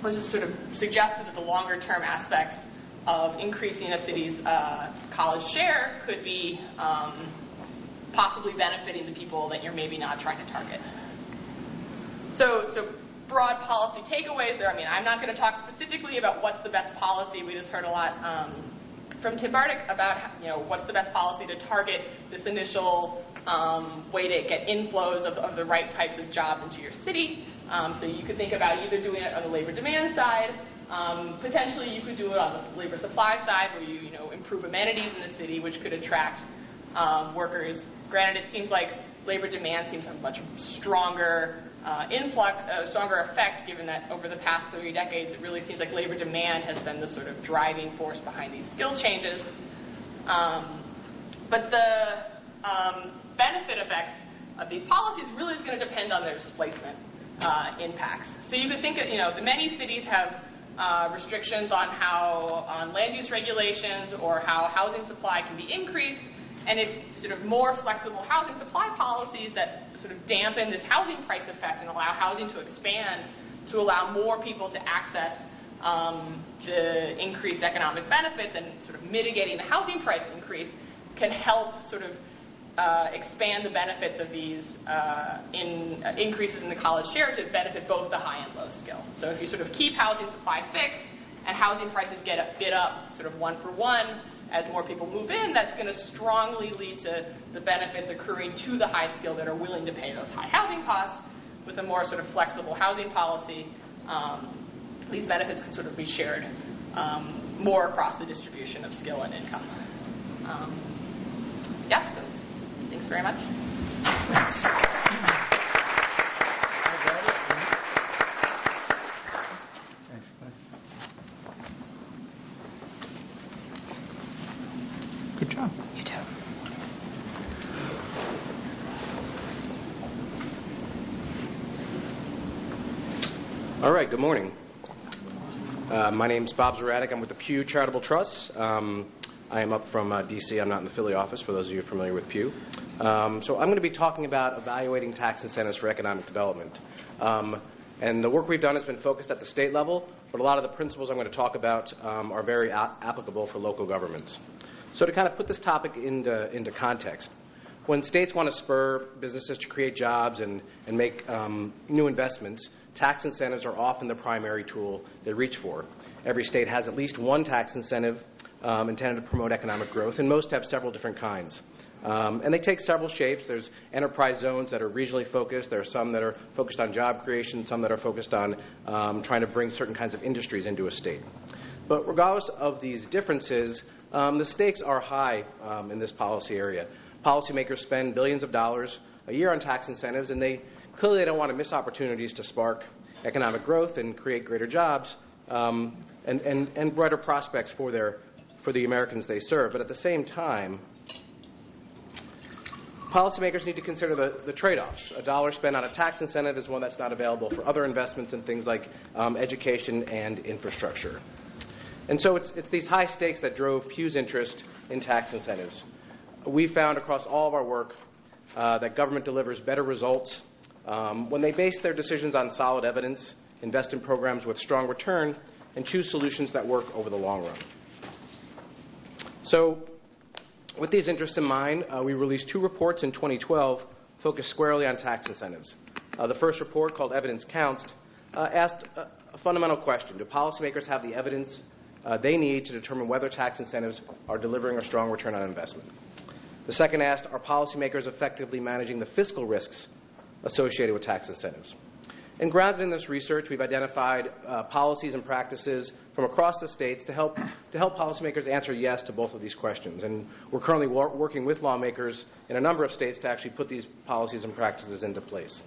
This is sort of suggested that the longer-term aspects of increasing a city's college share could be possibly benefiting the people that you're maybe not trying to target. So broad policy takeaways there. I mean, I'm not going to talk specifically about what's the best policy. We just heard a lot from Tim Bartik about what's the best policy to target this initial way to get inflows of the right types of jobs into your city. So you could think about either doing it on the labor demand side. Potentially you could do it on the labor supply side where you improve amenities in the city, which could attract workers. Granted, it seems like labor demand seems to have a much stronger stronger effect, given that over the past 30 decades, it really seems like labor demand has been the sort of driving force behind these skill changes. But the benefit effects of these policies really is going to depend on their displacement impacts. So you could think of, many cities have restrictions on land use regulations or how housing supply can be increased. And if sort of more flexible housing supply policies that sort of dampen this housing price effect and allow housing to expand to allow more people to access the increased economic benefits and sort of mitigating the housing price increase can help sort of expand the benefits of these increases in the college share to benefit both the high and low skill. So if you sort of keep housing supply fixed and housing prices get a bid up sort of one for one, as more people move in, that's going to strongly lead to the benefits accruing to the high skill that are willing to pay those high housing costs. With a more sort of flexible housing policy, these benefits can sort of be shared more across the distribution of skill and income. So thanks very much. Thanks. Good job. You too. All right, good morning. My name's Bob Zahradnik. I'm with the Pew Charitable Trust. I am up from D.C. I'm not in the Philly office, for those of you familiar with Pew. So I'm going to be talking about evaluating tax incentives for economic development. And the work we've done has been focused at the state level, but a lot of the principles I'm going to talk about are very applicable for local governments. So to kind of put this topic into context, when states want to spur businesses to create jobs and make new investments, tax incentives are often the primary tool they reach for. Every state has at least one tax incentive intended to promote economic growth, and most have several different kinds. And they take several shapes. There's enterprise zones that are regionally focused. There are some that are focused on job creation, some that are focused on trying to bring certain kinds of industries into a state. But regardless of these differences, the stakes are high in this policy area. Policymakers spend billions of dollars a year on tax incentives, and they clearly don't want to miss opportunities to spark economic growth and create greater jobs and brighter prospects for the Americans they serve. But at the same time, policymakers need to consider the trade-offs. A dollar spent on a tax incentive is one that's not available for other investments in things like education and infrastructure. And so it's these high stakes that drove Pew's interest in tax incentives. We found across all of our work that government delivers better results when they base their decisions on solid evidence, invest in programs with strong return, and choose solutions that work over the long run. So with these interests in mind, we released 2 reports in 2012 focused squarely on tax incentives. The first report, called Evidence Counts, asked a fundamental question. Do policymakers have the evidence they need to determine whether tax incentives are delivering a strong return on investment? The second asked, are policymakers effectively managing the fiscal risks associated with tax incentives? And grounded in this research, we've identified policies and practices from across the states to help policymakers answer yes to both of these questions. And we're currently working with lawmakers in a number of states to actually put these policies and practices into place.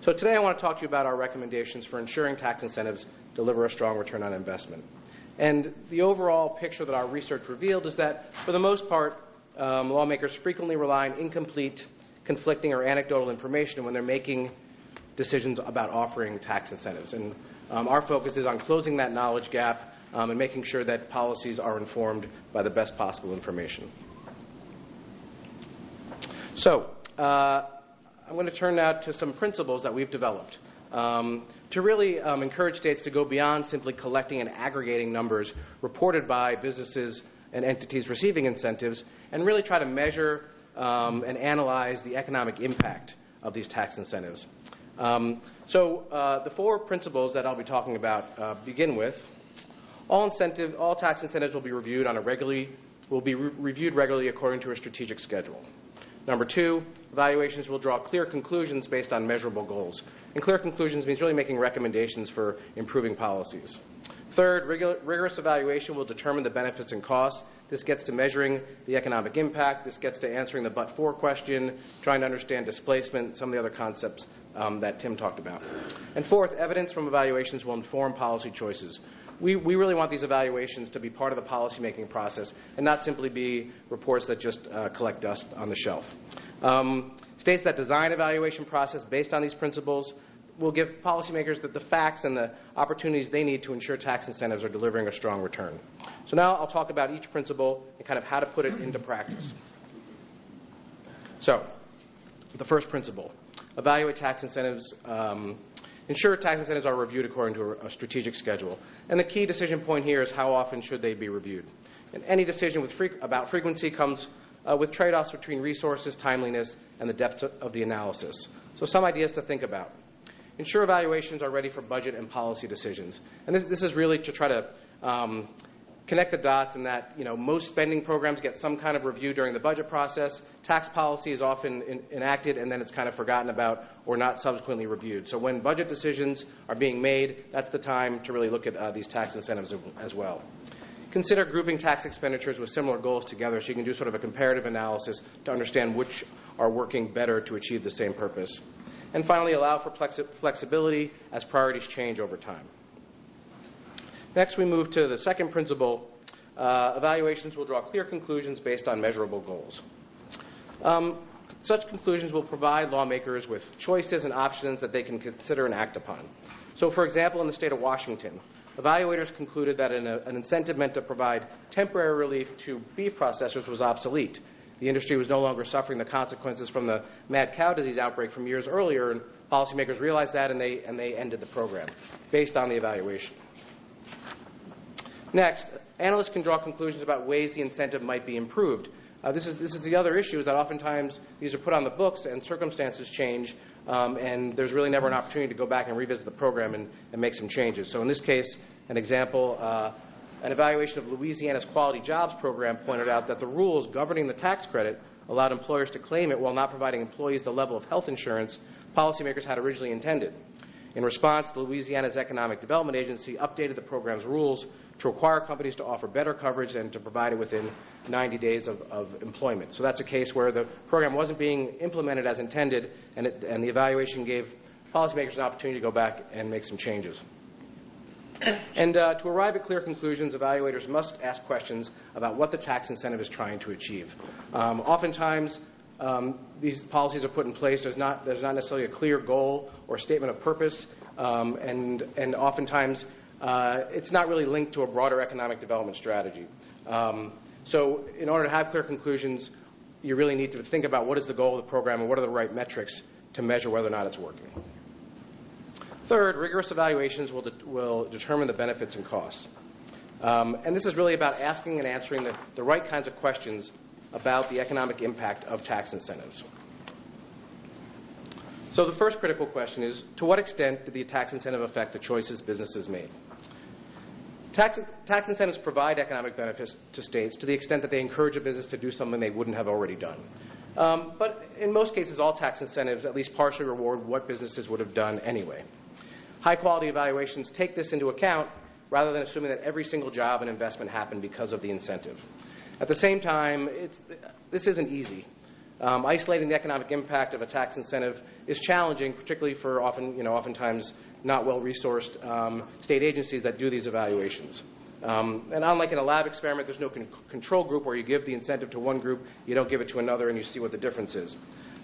So today I want to talk to you about our recommendations for ensuring tax incentives deliver a strong return on investment. And the overall picture that our research revealed is that, for the most part, lawmakers frequently rely on incomplete, conflicting, or anecdotal information when they're making decisions about offering tax incentives. And our focus is on closing that knowledge gap and making sure that policies are informed by the best possible information. So I'm going to turn now to some principles that we've developed to really encourage states to go beyond simply collecting and aggregating numbers reported by businesses and entities receiving incentives, and really try to measure and analyze the economic impact of these tax incentives. The four principles that I'll be talking about begin with: all tax incentives will be reviewed reviewed regularly according to a strategic schedule. Number two, evaluations will draw clear conclusions based on measurable goals. And clear conclusions means really making recommendations for improving policies. Third, rigorous evaluation will determine the benefits and costs. This gets to measuring the economic impact. This gets to answering the but-for question, trying to understand displacement, some of the other concepts that Tim talked about. And fourth, evidence from evaluations will inform policy choices. We really want these evaluations to be part of the policymaking process and not simply be reports that just collect dust on the shelf. States that design evaluation process based on these principles will give policymakers the facts and the opportunities they need to ensure tax incentives are delivering a strong return. So now I'll talk about each principle and kind of how to put it into practice. So the first principle, evaluate tax incentives. Ensure tax incentives are reviewed according to a strategic schedule. And the key decision point here is how often should they be reviewed. And any decision about frequency comes with trade-offs between resources, timeliness, and the depth of the analysis. So some ideas to think about. Ensure evaluations are ready for budget and policy decisions. And this is really to try to connect the dots in that most spending programs get some kind of review during the budget process. Tax policy is often enacted and then it's kind of forgotten about or not subsequently reviewed. So when budget decisions are being made, that's the time to really look at these tax incentives as well. Consider grouping tax expenditures with similar goals together so you can do sort of a comparative analysis to understand which are working better to achieve the same purpose. And finally, allow for flexibility as priorities change over time. Next, we move to the second principle. Evaluations will draw clear conclusions based on measurable goals. Such conclusions will provide lawmakers with choices and options that they can consider and act upon. So, for example, in the state of Washington, evaluators concluded that an incentive meant to provide temporary relief to beef processors was obsolete. The industry was no longer suffering the consequences from the mad cow disease outbreak from years earlier, and policymakers realized that and they ended the program based on the evaluation. Next, analysts can draw conclusions about ways the incentive might be improved. This is the other issue, is that oftentimes these are put on the books and circumstances change, and there's really never an opportunity to go back and revisit the program and make some changes. So in this case, an example, an evaluation of Louisiana's Quality Jobs program pointed out that the rules governing the tax credit allowed employers to claim it while not providing employees the level of health insurance policymakers had originally intended. In response, Louisiana's Economic Development Agency updated the program's rules to require companies to offer better coverage and to provide it within 90 days of employment. So that's a case where the program wasn't being implemented as intended, and the evaluation gave policymakers an opportunity to go back and make some changes. And to arrive at clear conclusions, evaluators must ask questions about what the tax incentive is trying to achieve. Oftentimes, these policies are put in place. There's not necessarily a clear goal or statement of purpose, and oftentimes it's not really linked to a broader economic development strategy. So in order to have clear conclusions, you really need to think about what is the goal of the program and what are the right metrics to measure whether or not it's working. Third, rigorous evaluations will determine the benefits and costs. And this is really about asking and answering the right kinds of questions about the economic impact of tax incentives. So the first critical question is, to what extent did the tax incentive affect the choices businesses made? Tax incentives provide economic benefits to states to the extent that they encourage a business to do something they wouldn't have already done. But in most cases, all tax incentives at least partially reward what businesses would have done anyway. High-quality evaluations take this into account rather than assuming that every single job and investment happened because of the incentive. At the same time, this isn't easy. Isolating the economic impact of a tax incentive is challenging, particularly for oftentimes not well-resourced state agencies that do these evaluations. And unlike in a lab experiment, there's no control group where you give the incentive to one group, you don't give it to another, and you see what the difference is.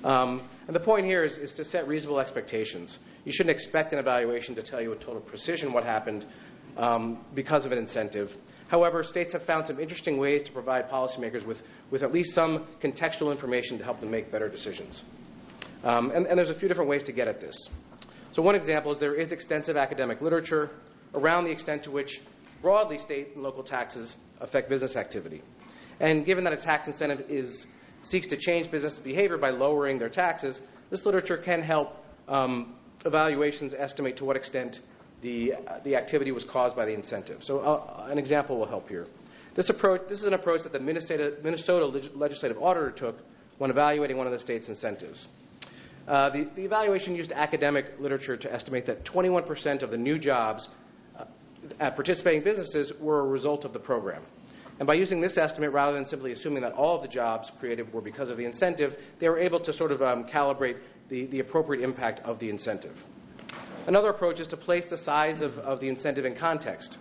And the point here is to set reasonable expectations. You shouldn't expect an evaluation to tell you with total precision what happened because of an incentive. However, states have found some interesting ways to provide policymakers with at least some contextual information to help them make better decisions. And there's a few different ways to get at this. So one example is there is extensive academic literature around the extent to which broadly state and local taxes affect business activity. And given that a tax incentive seeks to change business behavior by lowering their taxes, this literature can help evaluations estimate to what extent the activity was caused by the incentive. So an example will help here. This is an approach that the Minnesota legislative auditor took when evaluating one of the state's incentives. The evaluation used academic literature to estimate that 21% of the new jobs at participating businesses were a result of the program. And by using this estimate, rather than simply assuming that all of the jobs created were because of the incentive, they were able to sort of calibrate the appropriate impact of the incentive. Another approach is to place the size of the incentive in context.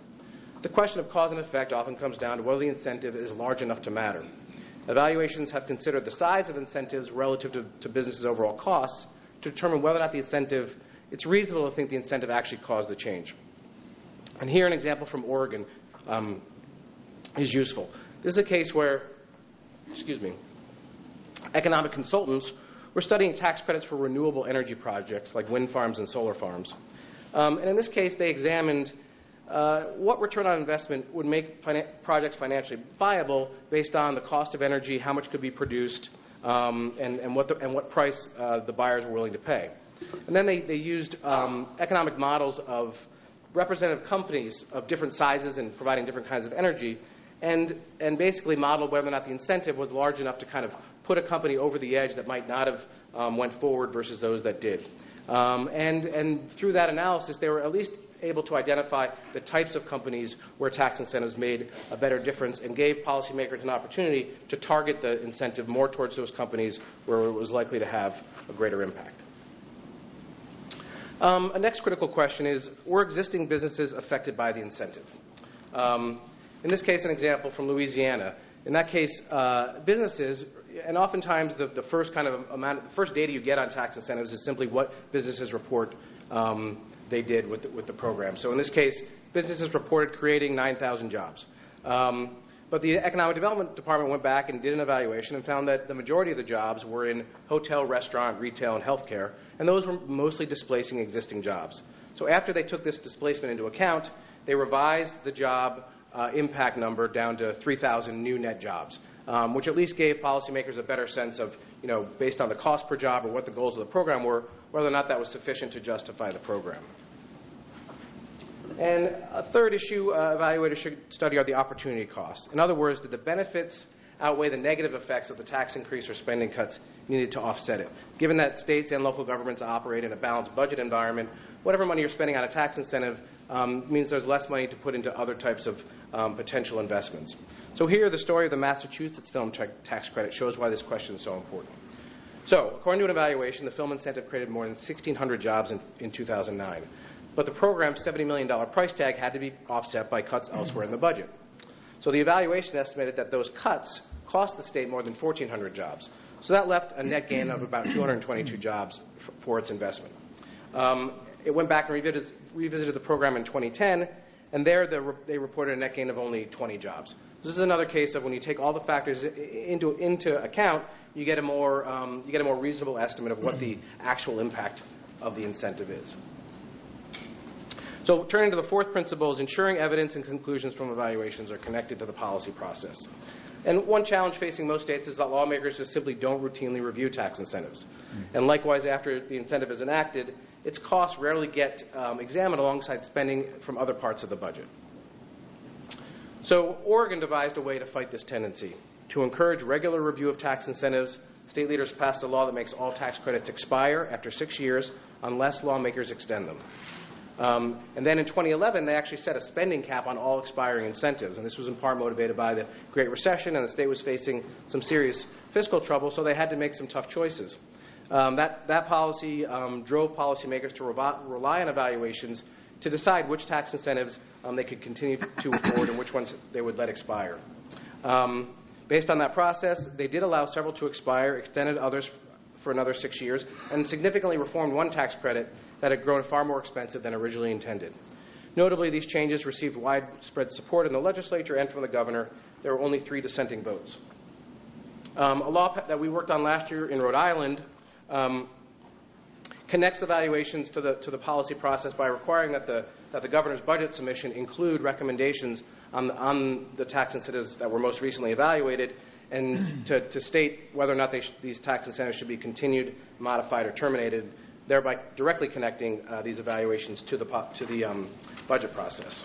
The question of cause and effect often comes down to whether the incentive is large enough to matter. Evaluations have considered the size of incentives relative to businesses' overall costs to determine whether or not it's reasonable to think the incentive actually caused the change. And here an example from Oregon is useful. This is a case where, economic consultants were studying tax credits for renewable energy projects like wind farms and solar farms. And in this case, they examined what return on investment would make projects financially viable based on the cost of energy, how much could be produced, and what price the buyers were willing to pay. And then they used economic models of representative companies of different sizes and providing different kinds of energy, and basically modeled whether or not the incentive was large enough to kind of put a company over the edge that might not have went forward versus those that did. And through that analysis, they were at least able to identify the types of companies where tax incentives made a better difference and gave policymakers an opportunity to target the incentive more towards those companies where it was likely to have a greater impact. A next critical question is, were existing businesses affected by the incentive? In this case, an example from Louisiana. In that case, businesses, and oftentimes the first kind of amount, the first data you get on tax incentives is simply what businesses report they did with the program. So in this case, businesses reported creating 9,000 jobs. But the Economic Development Department went back and did an evaluation and found that the majority of the jobs were in hotel, restaurant, retail, and healthcare, and those were mostly displacing existing jobs. So after they took this displacement into account, they revised the job impact number down to 3,000 new net jobs, which at least gave policymakers a better sense of, based on the cost per job or what the goals of the program were, whether or not that was sufficient to justify the program. And a third issue evaluators should study are the opportunity costs. In other words, did the benefits outweigh the negative effects of the tax increase or spending cuts needed to offset it? Given that states and local governments operate in a balanced budget environment, whatever money you're spending on a tax incentive means there's less money to put into other types of potential investments. So here, the story of the Massachusetts film tax credit shows why this question is so important. So, according to an evaluation, the film incentive created more than 1,600 jobs in 2009. But the program's $70 million price tag had to be offset by cuts elsewhere in the budget. So the evaluation estimated that those cuts cost the state more than 1,400 jobs. So that left a net gain of about 222 jobs for its investment. It went back and revisited the program in 2010, and there they reported a net gain of only 20 jobs. This is another case of when you take all the factors into account, you get a more reasonable estimate of what the actual impact of the incentive is. So turning to the fourth principle is ensuring evidence and conclusions from evaluations are connected to the policy process. And one challenge facing most states is that lawmakers just simply don't routinely review tax incentives. And likewise, after the incentive is enacted, its costs rarely get examined alongside spending from other parts of the budget. So Oregon devised a way to fight this tendency. To encourage regular review of tax incentives, state leaders passed a law that makes all tax credits expire after 6 years unless lawmakers extend them. And then in 2011, they actually set a spending cap on all expiring incentives. And this was in part motivated by the Great Recession, and the state was facing some serious fiscal trouble, so they had to make some tough choices. That policy drove policymakers to rely on evaluations to decide which tax incentives they could continue to afford and which ones they would let expire. Based on that process, they did allow several to expire, extended others for another 6 years, and significantly reformed one tax credit that had grown far more expensive than originally intended. Notably, these changes received widespread support in the legislature and from the governor. There were only 3 dissenting votes. A law that we worked on last year in Rhode Island connects evaluations to the policy process by requiring that the governor's budget submission include recommendations on the tax incentives that were most recently evaluated, and to state whether or not these tax incentives should be continued, modified, or terminated, thereby directly connecting these evaluations to the budget process.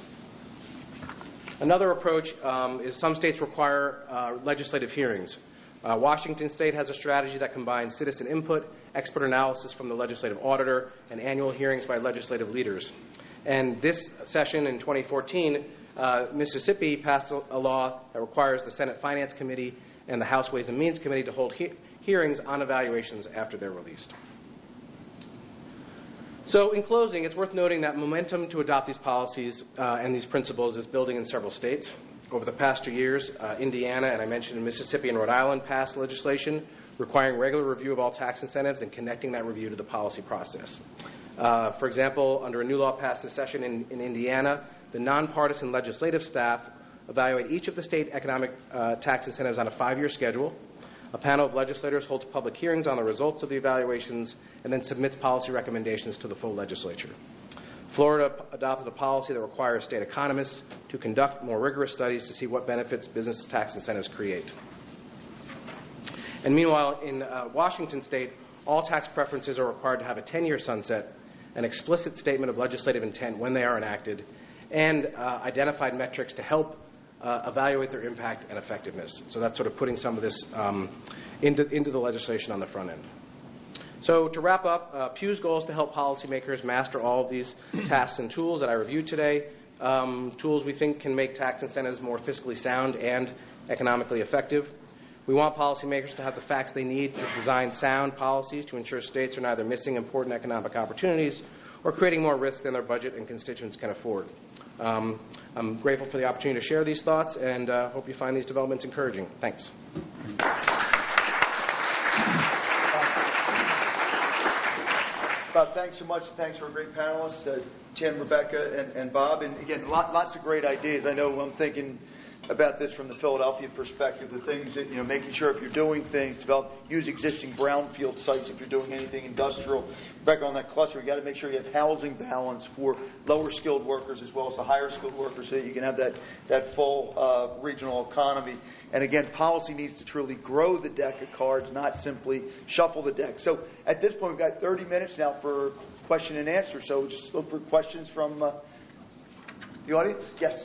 Another approach is some states require legislative hearings. Washington State has a strategy that combines citizen input, expert analysis from the legislative auditor, and annual hearings by legislative leaders. And this session in 2014, Mississippi passed a law that requires the Senate Finance Committee and the House Ways and Means Committee to hold hearings on evaluations after they're released. So in closing, it's worth noting that momentum to adopt these policies and these principles is building in several states. Over the past 2 years, Indiana, and I mentioned Mississippi and Rhode Island, passed legislation requiring regular review of all tax incentives and connecting that review to the policy process. For example, under a new law passed this session in Indiana, the nonpartisan legislative staff evaluate each of the state economic tax incentives on a 5-year schedule. A panel of legislators holds public hearings on the results of the evaluations and then submits policy recommendations to the full legislature. Florida adopted a policy that requires state economists to conduct more rigorous studies to see what benefits business tax incentives create. And meanwhile, in Washington State, all tax preferences are required to have a 10-year sunset, an explicit statement of legislative intent when they are enacted, and identified metrics to help evaluate their impact and effectiveness. So that's sort of putting some of this into the legislation on the front end. So to wrap up, Pew's goal is to help policymakers master all of these tasks and tools that I reviewed today, tools we think can make tax incentives more fiscally sound and economically effective. We want policymakers to have the facts they need to design sound policies to ensure states are neither missing important economic opportunities or creating more risk than their budget and constituents can afford. I'm grateful for the opportunity to share these thoughts and hope you find these developments encouraging. Thanks. Bob, thanks so much. Thanks for a great panelists, Jen, Rebecca, and Bob. And again, lots of great ideas. I know I'm thinking about this from the Philadelphia perspective, the things that, making sure if you're doing things, use existing brownfield sites if you're doing anything industrial. Rebecca, on that cluster, you got to make sure you have housing balance for lower skilled workers as well as the higher skilled workers so that you can have that full regional economy. And again, policy needs to truly grow the deck of cards, not simply shuffle the deck. So at this point, we've got 30 minutes now for question and answer. So just look for questions from the audience. Yes.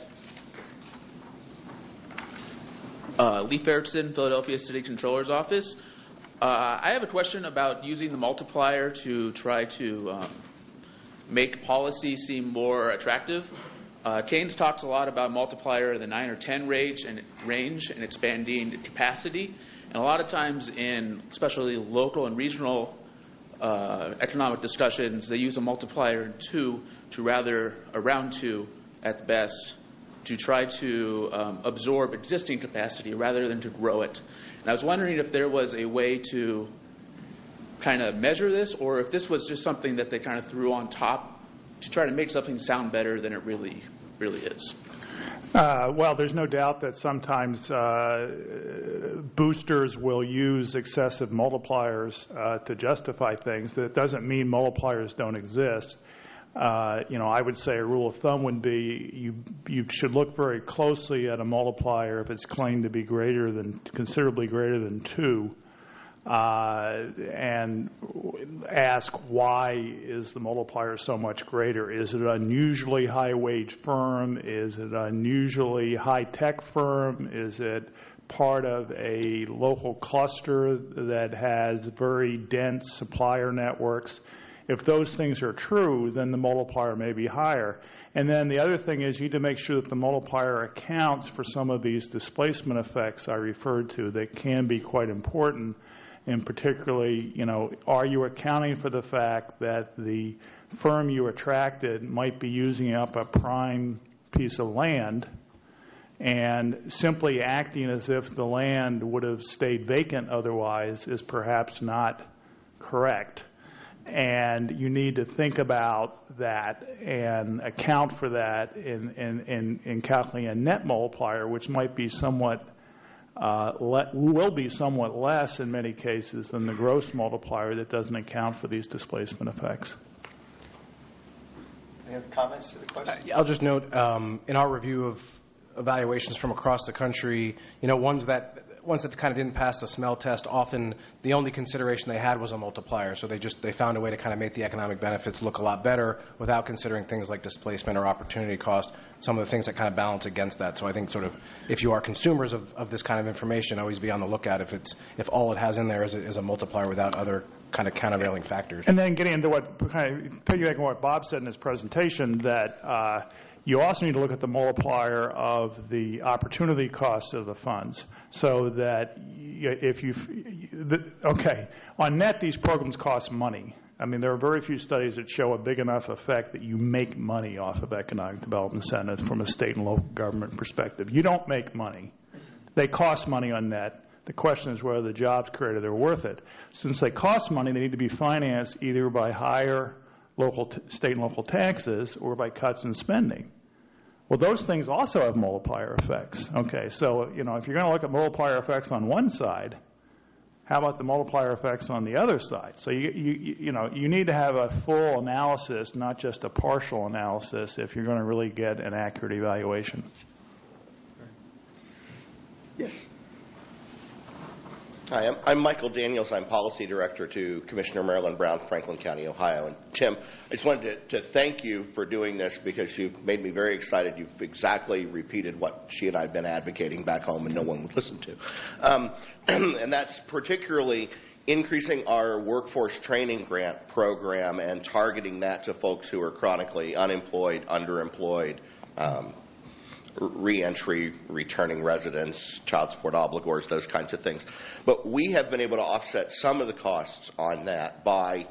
Lee Ferguson, Philadelphia City Controller's Office. I have a question about using the multiplier to try to make policy seem more attractive. Keynes talks a lot about multiplier in the 9 or 10 range and expanding capacity. And a lot of times in especially local and regional economic discussions, they use a multiplier in 2 to rather around 2 at the best, to try to absorb existing capacity rather than to grow it. And I was wondering if there was a way to kind of measure this, or if this was just something that they kind of threw on top to try to make something sound better than it really is. Well, there's no doubt that sometimes boosters will use excessive multipliers to justify things. That doesn't mean multipliers don't exist. I would say a rule of thumb would be you should look very closely at a multiplier if it's claimed to be considerably greater than 2, and ask why is the multiplier so much greater? Is it an unusually high wage firm? Is it an unusually high tech firm? Is it part of a local cluster that has very dense supplier networks? If those things are true, then the multiplier may be higher. And then the other thing is you need to make sure that the multiplier accounts for some of these displacement effects I referred to that can be quite important. And particularly, are you accounting for the fact that the firm you attracted might be using up a prime piece of land, and simply acting as if the land would have stayed vacant otherwise is perhaps not correct. And you need to think about that and account for that in calculating a net multiplier, which might be somewhat will be somewhat less in many cases than the gross multiplier that doesn't account for these displacement effects. Any other comments to the question? I'll just note, in our review of evaluations from across the country, ones that kind of didn't pass the smell test, often the only consideration they had was a multiplier. So they found a way to kind of make the economic benefits look a lot better without considering things like displacement or opportunity cost, some of the things that kind of balance against that. So I think sort of if you are consumers of this kind of information, always be on the lookout if all it has in there is a multiplier without other kind of countervailing factors. And then getting into what kind of piggybacking on what Bob said in his presentation, that you also need to look at the multiplier of the opportunity cost of the funds, so that on net, these programs cost money. I mean, there are very few studies that show a big enough effect that you make money off of economic development incentives from a state and local government perspective. You don't make money. They cost money on net. The question is whether the jobs created are worth it. Since they cost money, they need to be financed either by higher state and local taxes or by cuts in spending. Well, those things also have multiplier effects. Okay, so if you're going to look at multiplier effects on one side, how about the multiplier effects on the other side? So you need to have a full analysis, not just a partial analysis, if you're going to really get an accurate evaluation. Yes. Hi, I'm Michael Daniels. I'm Policy Director to Commissioner Marilyn Brown, Franklin County, Ohio. And Tim, I just wanted to thank you for doing this because you've made me very excited. You've exactly repeated what she and I have been advocating back home and no one would listen to. And that's particularly increasing our workforce training grant program and targeting that to folks who are chronically unemployed, underemployed, reentry, returning residents, child support obligors, those kinds of things. But we have been able to offset some of the costs on that by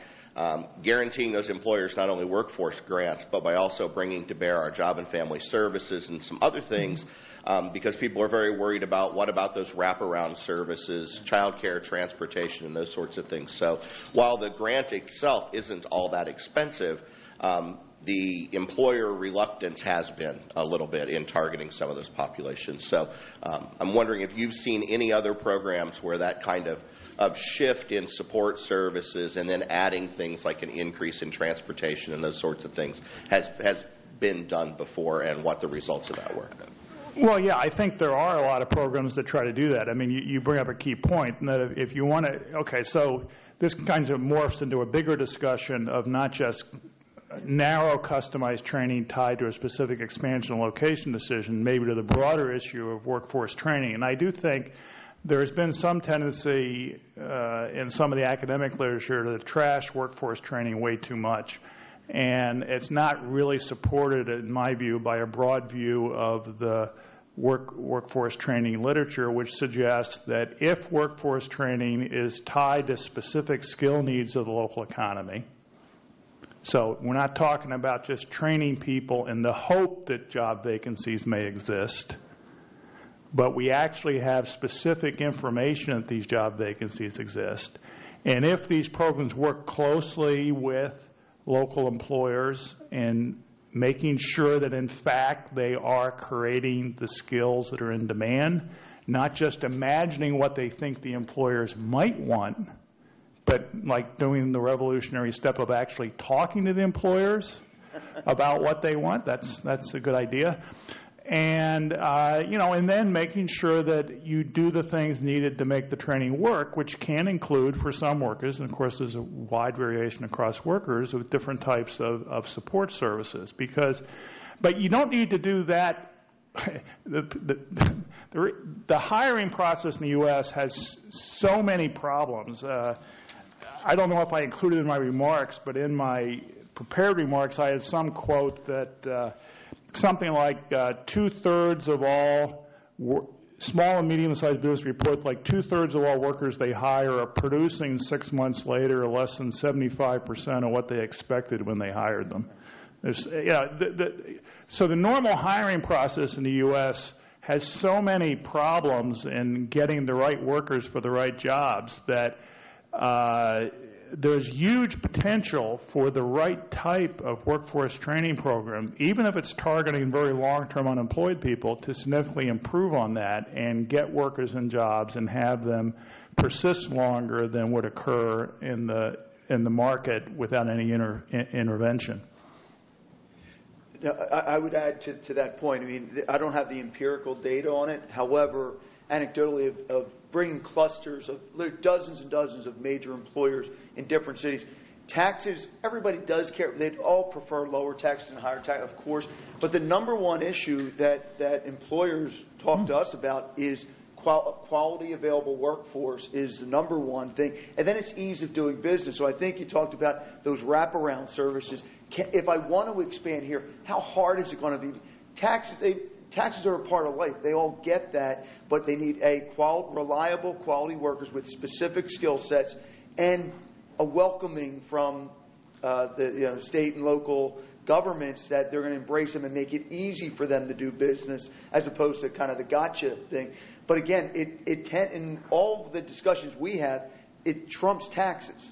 guaranteeing those employers not only workforce grants, but by also bringing to bear our job and family services and some other things because people are very worried about what about those wraparound services, child care, transportation, and those sorts of things. So while the grant itself isn't all that expensive, the employer reluctance has been a little bit in targeting some of those populations. So I'm wondering if you've seen any other programs where that kind of shift in support services and then adding things like an increase in transportation and those sorts of things has been done before and what the results of that were. Well, yeah, I think there are a lot of programs that try to do that. I mean, you bring up a key point, and that if you want to, so this kind of morphs into a bigger discussion of not just narrow customized training tied to a specific expansion location decision, maybe to the broader issue of workforce training. And I do think there has been some tendency in some of the academic literature to trash workforce training way too much. And it's not really supported, in my view, by a broad view of the workforce training literature, which suggests that if workforce training is tied to specific skill needs of the local economy, so we're not talking about just training people in the hope that job vacancies may exist, but we actually have specific information that these job vacancies exist. And if these programs work closely with local employers and making sure that, in fact, they are creating the skills that are in demand, not just imagining what they think the employers might want, but like doing the revolutionary step of actually talking to the employers about what they want. That's a good idea. And, and then making sure that you do the things needed to make the training work, which can include, for some workers, and of course there's a wide variation across workers with different types of support services. But you don't need to do that. The hiring process in the U.S. has so many problems. I don't know if I included in my remarks, but in my prepared remarks, I had some quote that something like 2/3 of all small and medium-sized business report, like 2/3 of all workers they hire are producing 6 months later less than 75% of what they expected when they hired them. So the normal hiring process in the U.S. has so many problems in getting the right workers for the right jobs that there's huge potential for the right type of workforce training program, even if it's targeting very long-term unemployed people, to significantly improve on that and get workers in jobs and have them persist longer than would occur in the market without any intervention. I would add to that point. I mean, I don't have the empirical data on it. However, anecdotally, of bringing clusters of dozens and dozens of major employers in different cities, taxes, everybody does care. They'd all prefer lower taxes and higher taxes, of course. But the number one issue that employers talk to us about is quality available workforce is the number one thing. And then it's ease of doing business. So I think you talked about those wraparound services. If I want to expand here, how hard is it going to be? Taxes are a part of life. They all get that, but they need reliable, quality workers with specific skill sets and a welcoming from the state and local governments that they're going to embrace them and make it easy for them to do business, as opposed to kind of the gotcha thing. But again, in all of the discussions we have, it trumps taxes.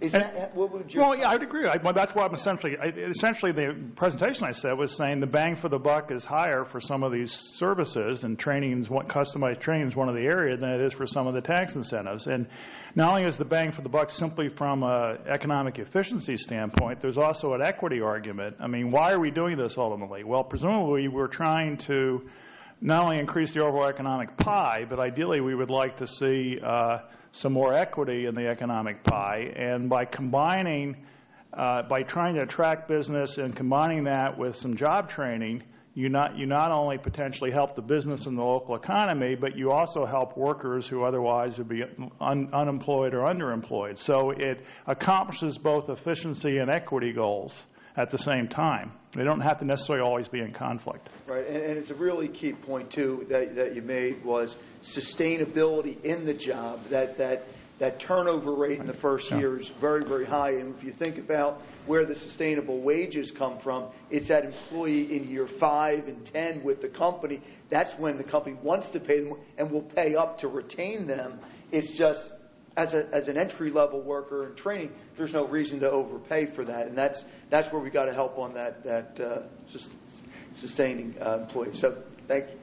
I would agree. That's what I'm essentially the presentation I said was saying the bang for the buck is higher for some of these services, and customized training is one of the areas than it is for some of the tax incentives. And not only is the bang for the buck simply from an economic efficiency standpoint, there's also an equity argument. I mean, why are we doing this ultimately? Well, presumably we're trying to not only increase the overall economic pie, but ideally we would like to see some more equity in the economic pie. And by trying to attract business and combining that with some job training, you not only potentially help the business and the local economy, but you also help workers who otherwise would be unemployed or underemployed. So it accomplishes both efficiency and equity goals at the same time. They don't have to necessarily always be in conflict. Right, and it's a really key point, too, that you made was sustainability in the job. That turnover rate in the first year is very, very high. And if you think about where the sustainable wages come from, it's that employee in year 5 and 10 with the company. That's when the company wants to pay them and will pay up to retain them. It's just, as an entry-level worker in training, there's no reason to overpay for that, and that's where we got to help on that sustaining employee. So, thank you.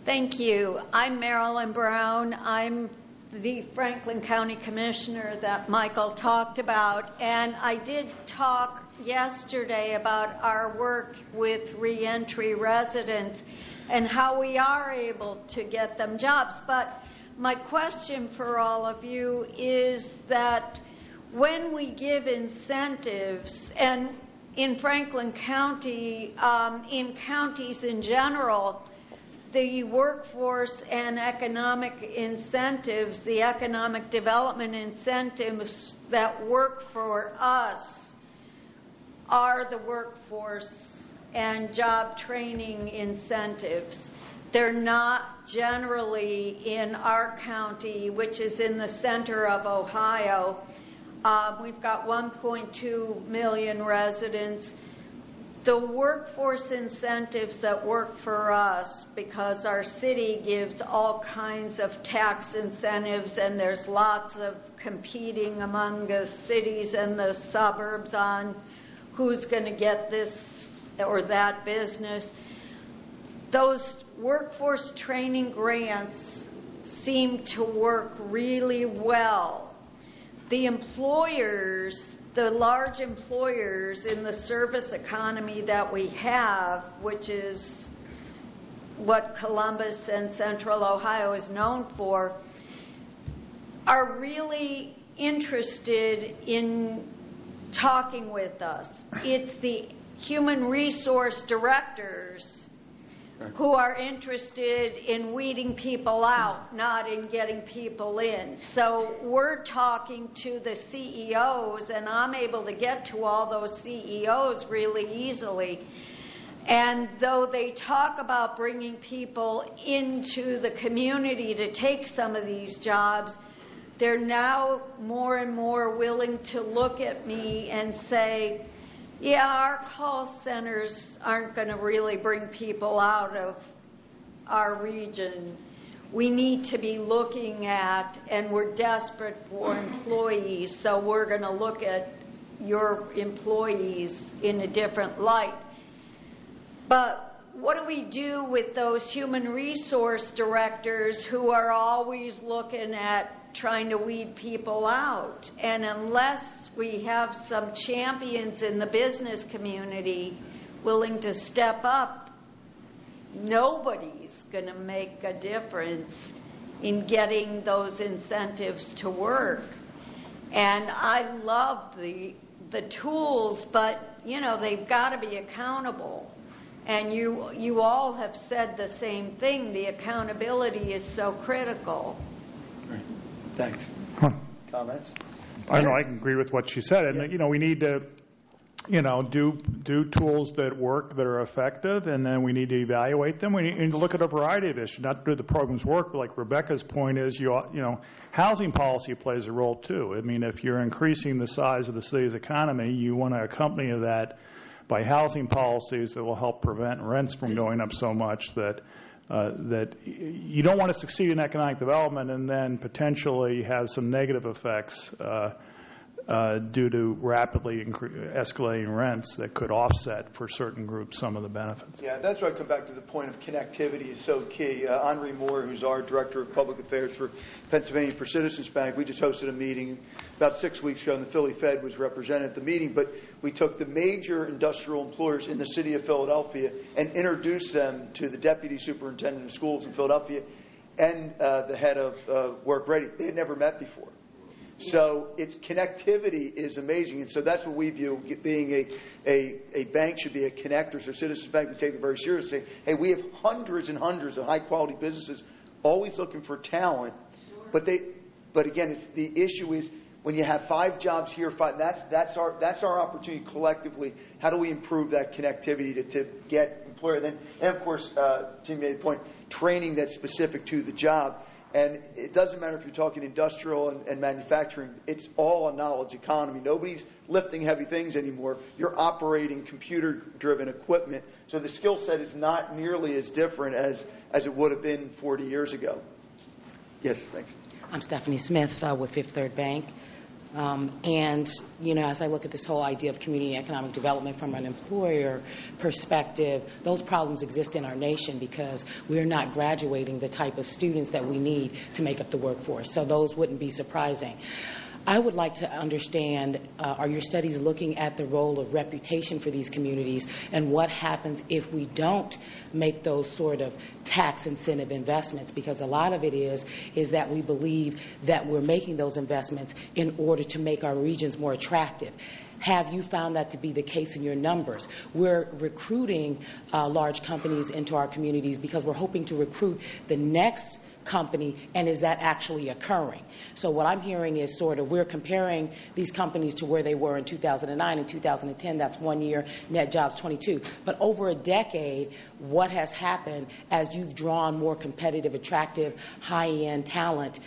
Thank you. I'm Marilyn Brown. I'm the Franklin County Commissioner that Michael talked about, and I did talk yesterday about our work with reentry residents and how we are able to get them jobs. But my question for all of you is that when we give incentives, and in Franklin County, in counties in general, the workforce and economic incentives, the economic development incentives that work for us are the workforce and job training incentives. They're not generally in our county, which is in the center of Ohio. We've got 1.2 million residents. The workforce incentives that work for us, because our city gives all kinds of tax incentives and there's lots of competing among the cities and the suburbs on who's going to get this or that business. Those workforce training grants seem to work really well. The employers, the large employers in the service economy that we have, which is what Columbus and Central Ohio is known for, are really interested in talking with us. It's the human resource directors who are interested in weeding people out, not in getting people in. So we're talking to the CEOs, and I'm able to get to all those CEOs really easily. And though they talk about bringing people into the community to take some of these jobs, they're now more and more willing to look at me and say, yeah, our call centers aren't going to really bring people out of our region. We need to be looking at, and we're desperate for employees, so we're going to look at your employees in a different light. But what do we do with those human resource directors who are always looking at trying to weed people out? And unless we have some champions in the business community willing to step up, nobody's going to make a difference in getting those incentives to work. And I love the tools, but, they've got to be accountable. And you all have said the same thing. The accountability is so critical. Great. Thanks. Comments? I know I can agree with what she said. And, we need to, do tools that work, that are effective, and then we need to evaluate them. We need to look at a variety of issues, not do the programs work, but like Rebecca's point is, housing policy plays a role too. I mean, if you're increasing the size of the city's economy, you want to accompany that by housing policies that will help prevent rents from going up so much that you don't want to succeed in economic development and then potentially have some negative effects due to rapidly escalating rents that could offset for certain groups some of the benefits. Yeah, that's why I come back to the point of connectivity is so key. Henri Moore, who's our Director of Public Affairs for Pennsylvania for Citizens Bank, we just hosted a meeting about 6 weeks ago, and the Philly Fed was represented at the meeting, but we took the major industrial employers in the city of Philadelphia and introduced them to the Deputy Superintendent of Schools in Philadelphia and the head of Work Ready. They had never met before. So its connectivity is amazing, and so that's what we view being a bank should be a connector. So Citizens Bank, we take it very seriously. Hey, we have hundreds and hundreds of high-quality businesses always looking for talent, but again, the issue is when you have 5 jobs here, 5. That's our opportunity collectively. How do we improve that connectivity to get employer? Then, and of course, Tim made the point, training that's specific to the job. And it doesn't matter if you're talking industrial and manufacturing. It's all a knowledge economy. Nobody's lifting heavy things anymore. You're operating computer-driven equipment. So the skill set is not nearly as different as it would have been 40 years ago. Yes, thanks. I'm Stephanie Smith with Fifth Third Bank. And, as I look at this whole idea of community economic development from an employer perspective, those problems exist in our nation because we're not graduating the type of students that we need to make up the workforce. So those wouldn't be surprising. I would like to understand, are your studies looking at the role of reputation for these communities and what happens if we don't make those sort of tax incentive investments? Because a lot of it is that we believe that we're making those investments in order to make our regions more attractive. Have you found that to be the case in your numbers? We're recruiting large companies into our communities because we're hoping to recruit the next company, and is that actually occurring? So what I'm hearing is sort of we're comparing these companies to where they were in 2009 and 2010. That's 1 year, net jobs 22. But over a decade, what has happened as you've drawn more competitive, attractive, high-end talent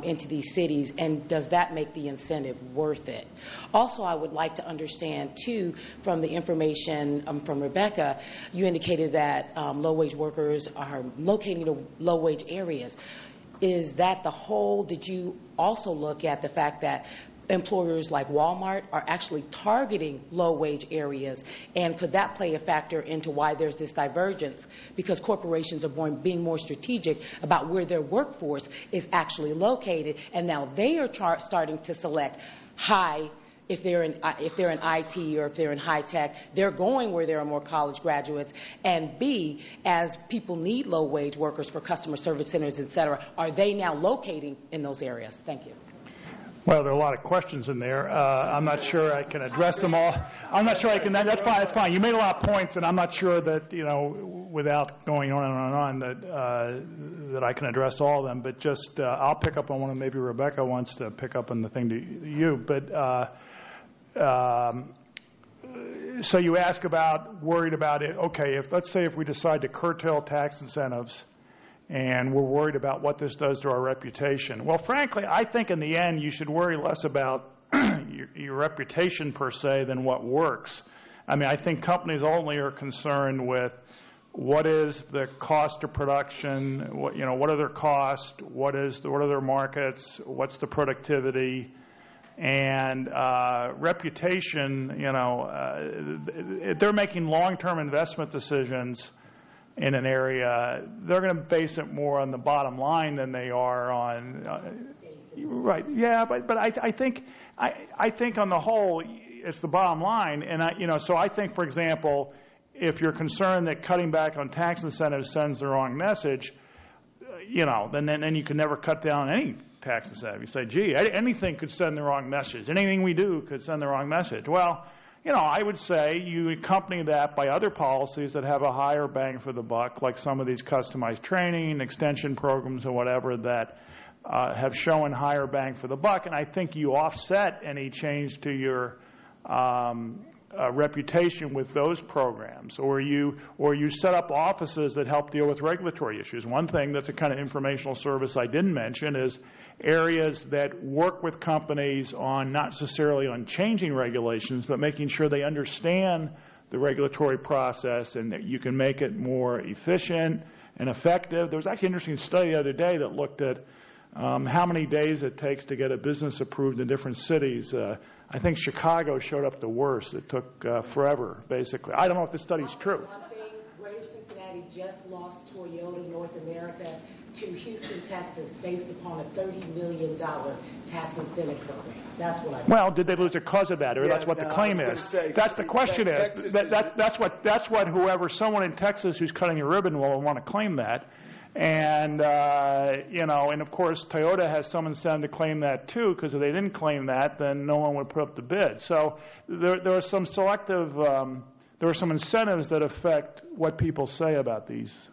into these cities, and does that make the incentive worth it? Also, I would like to understand, too, from the information from Rebecca, you indicated that low-wage workers are locating to low-wage areas. Is that the whole? Did you also look at the fact that employers like Walmart are actually targeting low-wage areas, and could that play a factor into why there's this divergence? Because corporations are being more strategic about where their workforce is actually located, and now they are starting to select high. If they're in IT or if they're in high tech, they're going where there are more college graduates. And B, as people need low-wage workers for customer service centers, et cetera, are they now locating in those areas? Thank you. Well, there are a lot of questions in there. I'm not sure I can address them all. I'm not sure I can. That's fine. That's fine. You made a lot of points, and I'm not sure that, without going on and on, that I can address all of them. But just I'll pick up on one, and maybe Rebecca wants to pick up on the thing to you. But so you ask worried about it. Okay, let's say if we decide to curtail tax incentives, and we're worried about what this does to our reputation. Well, frankly, I think in the end you should worry less about your reputation per se than what works. I mean, I think companies only are concerned with what is the cost of production, what are their costs, what are their markets, what's the productivity, and reputation. They're making long-term investment decisions in an area. They're going to base it more on the bottom line than they are on right. Yeah, but I think on the whole it's the bottom line, and so I think, for example, if you're concerned that cutting back on tax incentives sends the wrong message, then you can never cut down any tax incentive. You say, gee, anything could send the wrong message. Anything we do could send the wrong message. Well, I would say you accompany that by other policies that have a higher bang for the buck, like some of these customized training, extension programs, or whatever that have shown higher bang for the buck. And I think you offset any change to your reputation with those programs, or you set up offices that help deal with regulatory issues. One thing that's a kind of informational service I didn't mention is areas that work with companies on not necessarily on changing regulations, but making sure they understand the regulatory process and that you can make it more efficient and effective. There was actually an interesting study the other day that looked at how many days it takes to get a business approved in different cities. I think Chicago showed up the worst. It took forever, basically. I don't know if this study's true. One thing, Greater Cincinnati just lost Toyota North America to Houston, Texas, based upon a $30 million tax incentive program. That's what I think. Well, did they lose it because of that, or that's what the claim is? That's the question is. That's what someone in Texas who's cutting a ribbon will want to claim that. And, and of course, Toyota has some incentive to claim that, too, because if they didn't claim that, then no one would put up the bid. So there are some selective, there are some incentives that affect what people say about these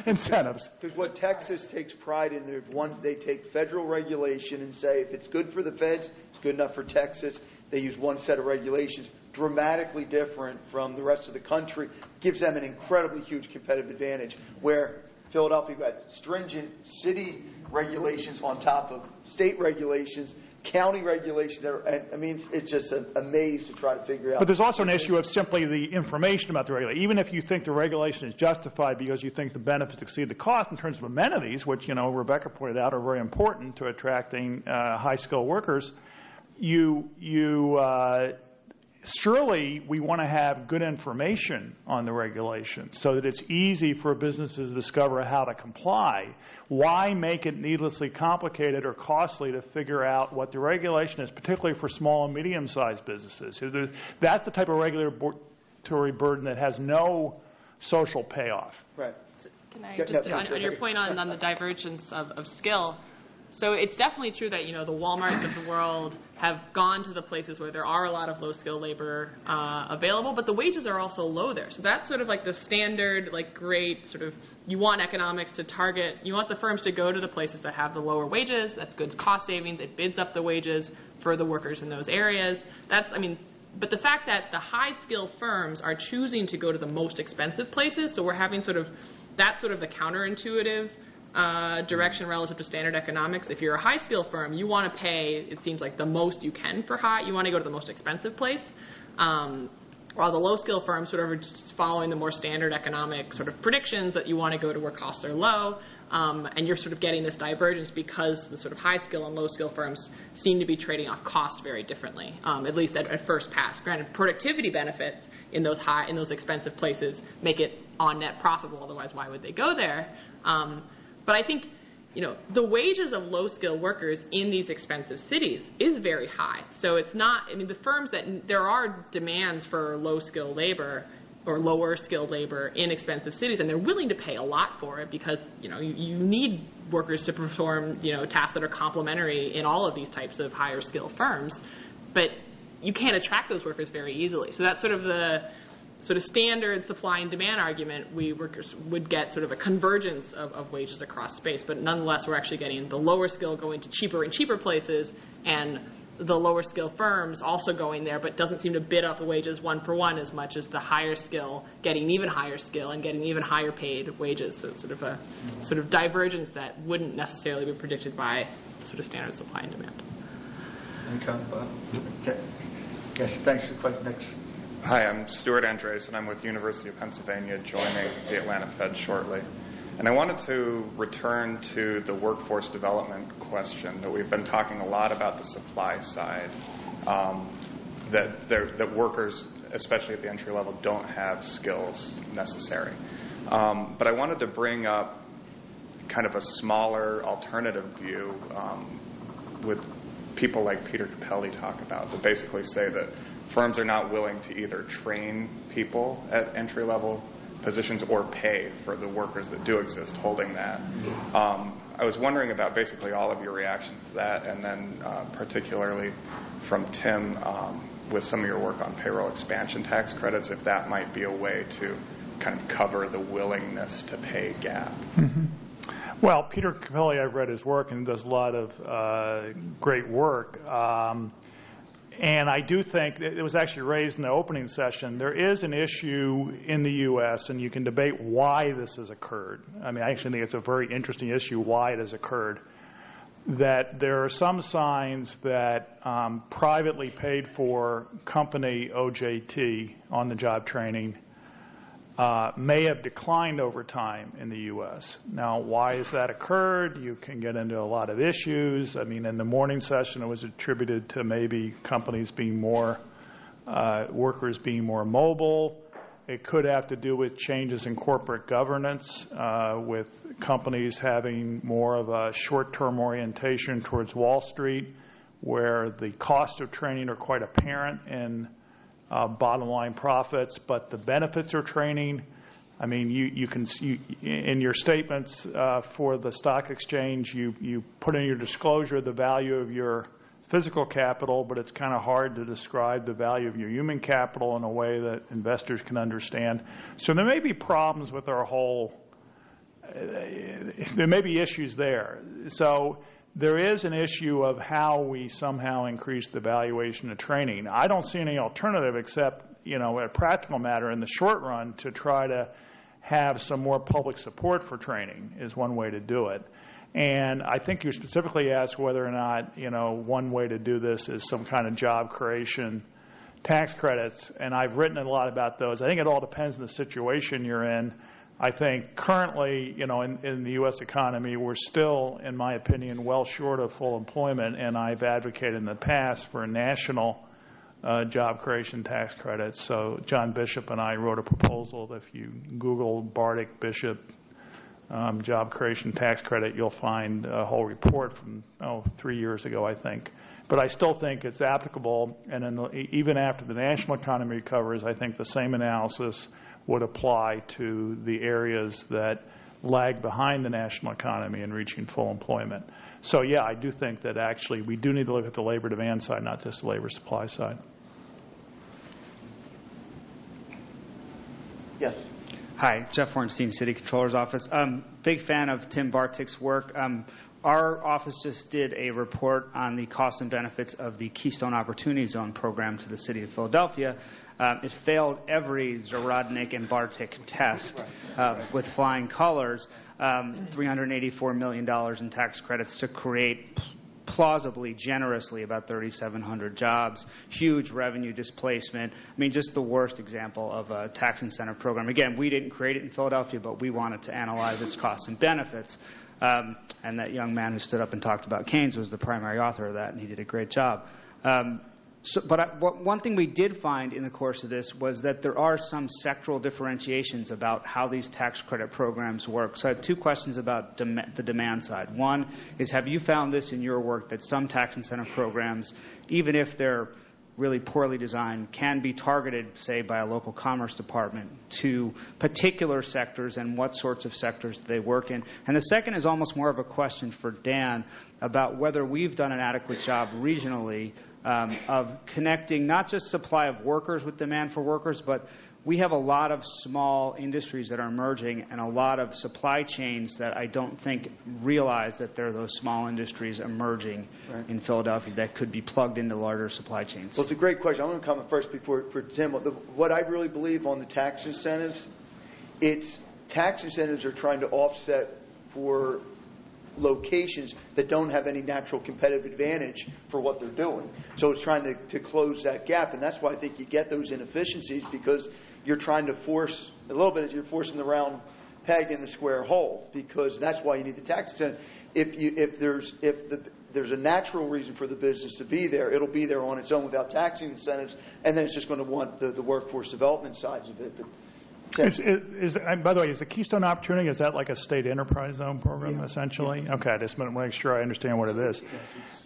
incentives. Because what Texas takes pride in, they take federal regulation and say if it's good for the feds, it's good enough for Texas. They use one set of regulations, dramatically different from the rest of the country, gives them an incredibly huge competitive advantage, where Philadelphia got stringent city regulations on top of state regulations, county regulations. It's just a maze to try to figure out. But there's also an issue of simply the information about the regulation. Even if you think the regulation is justified because you think the benefits exceed the cost in terms of amenities, which, Rebecca pointed out are very important to attracting high-skilled workers, surely we want to have good information on the regulation so that it's easy for businesses to discover how to comply. Why make it needlessly complicated or costly to figure out what the regulation is, particularly for small and medium-sized businesses? That's the type of regulatory burden that has no social payoff. Right. So can I just, on your point on the divergence of skill, so it's definitely true that, the Walmarts of the world have gone to the places where there are a lot of low-skilled labor available, but the wages are also low there. So that's sort of like the standard, great sort of, you want economics to target, you want the firms to go to the places that have the lower wages. That's good cost savings. It bids up the wages for the workers in those areas. But the fact that the high-skilled firms are choosing to go to the most expensive places, so we're having that's sort of the counterintuitive direction relative to standard economics. If you're a high-skill firm, you want to pay, it seems like, the most you can for high. You want to go to the most expensive place. While the low-skill firms sort of are just following the more standard economic sort of predictions that you want to go to where costs are low. And you're sort of getting this divergence because the sort of high-skill and low-skill firms seem to be trading off cost very differently, at least at first pass. Granted, productivity benefits in those expensive places make it on net profitable. Otherwise, why would they go there? But I think, the wages of low-skilled workers in these expensive cities is very high. So it's not, the firms there are demands for low-skilled labor or lower skilled labor in expensive cities, and they're willing to pay a lot for it because, you need workers to perform, tasks that are complementary in all of these types of higher skill firms, but you can't attract those workers very easily. So that's sort of the standard supply and demand argument. We workers would get sort of a convergence of wages across space, but nonetheless we're actually getting the lower skill going to cheaper and cheaper places, and the lower skill firms also going there, but doesn't seem to bid up the wages one for one as much as the higher skill getting even higher skill and getting even higher paid wages. So it's sort of a divergence that wouldn't necessarily be predicted by sort of standard supply and demand. Okay. Yes, thanks for the question. Next. Hi, I'm Stuart Andres, and I'm with University of Pennsylvania, joining the Atlanta Fed shortly. And I wanted to return to the workforce development question, that we've been talking a lot about the supply side, that workers, especially at the entry level, don't have skills necessary. But I wanted to bring up kind of a smaller alternative view with people like Peter Capelli talk about, that basically say that firms are not willing to either train people at entry-level positions or pay for the workers that do exist holding that. I was wondering about basically all of your reactions to that, and then particularly from Tim with some of your work on payroll expansion tax credits, if that might be a way to kind of cover the willingness to pay gap. Mm-hmm. Well, Peter Capelli, I've read his work and does a lot of great work. And I do think it was actually raised in the opening session. There is an issue in the U.S., and you can debate why this has occurred. I mean, I actually think it's a very interesting issue why it has occurred, that there are some signs that privately paid for company OJT, on the job training, may have declined over time in the U.S. Now, why has that occurred? You can get into a lot of issues. I mean, in the morning session, it was attributed to maybe companies being more, workers being more mobile. It could have to do with changes in corporate governance, with companies having more of a short-term orientation towards Wall Street, where the cost of training are quite apparent in bottom line profits, but the benefits of training, I mean, you can see in your statements for the stock exchange, you put in your disclosure the value of your physical capital, but it's kind of hard to describe the value of your human capital in a way that investors can understand. So there may be problems with our whole, there may be issues there. So there is an issue of how we somehow increase the valuation of training. I don't see any alternative except, a practical matter in the short run to try to have some more public support for training is one way to do it. And I think you specifically asked whether or not, one way to do this is some kind of job creation tax credits, and I've written a lot about those. I think it all depends on the situation you're in. I think currently, in the U.S. economy, we're still, in my opinion, well short of full employment, and I've advocated in the past for national job creation tax credits. So John Bishop and I wrote a proposal. If you Google Bartik Bishop job creation tax credit, you'll find a whole report from 3 years ago, I think. But I still think it's applicable, and even after the national economy recovers, I think the same analysis would apply to the areas that lag behind the national economy in reaching full employment. So, yeah, I do think that actually we do need to look at the labor demand side, not just the labor supply side. Yes. Hi, Jeff Ornstein, City Controller's Office. Big fan of Tim Bartik's work. Our office just did a report on the costs and benefits of the Keystone Opportunity Zone program to the City of Philadelphia. It failed every Zahradnik and Bartik test with flying colors. $384 million in tax credits to create plausibly, generously, about 3,700 jobs, huge revenue displacement. I mean, just the worst example of a tax incentive program. Again, we didn't create it in Philadelphia, but we wanted to analyze its costs and benefits. And that young man who stood up and talked about Keynes was the primary author of that, and he did a great job. One thing we did find in the course of this was that there are some sectoral differentiations about how these tax credit programs work. So I have two questions about the demand side. One is, have you found this in your work, that some tax incentive programs, even if they're really poorly designed, can be targeted, say, by a local commerce department to particular sectors and what sorts of sectors they work in. And the second is almost more of a question for Dan about whether we've done an adequate job regionally of connecting not just supply of workers with demand for workers, but we have a lot of small industries that are emerging and a lot of supply chains that I don't think realize that there are those small industries emerging in Philadelphia that could be plugged into larger supply chains. Well, it's a great question. I'm going to comment first for Tim. What I really believe on the tax incentives, tax incentives are trying to offset for locations that don't have any natural competitive advantage for what they're doing. So it's trying to close that gap, and that's why I think you get those inefficiencies, because you're trying to force a little bit, you're forcing the round peg in the square hole, because that's why you need the tax incentive. If there's a natural reason for the business to be there, it'll be there on its own without taxing incentives, and then it's just going to want the workforce development sides of it. But by the way, is the Keystone Opportunity, is that like a state enterprise zone program, essentially? Yes. Okay, I just want to make sure I understand what it is.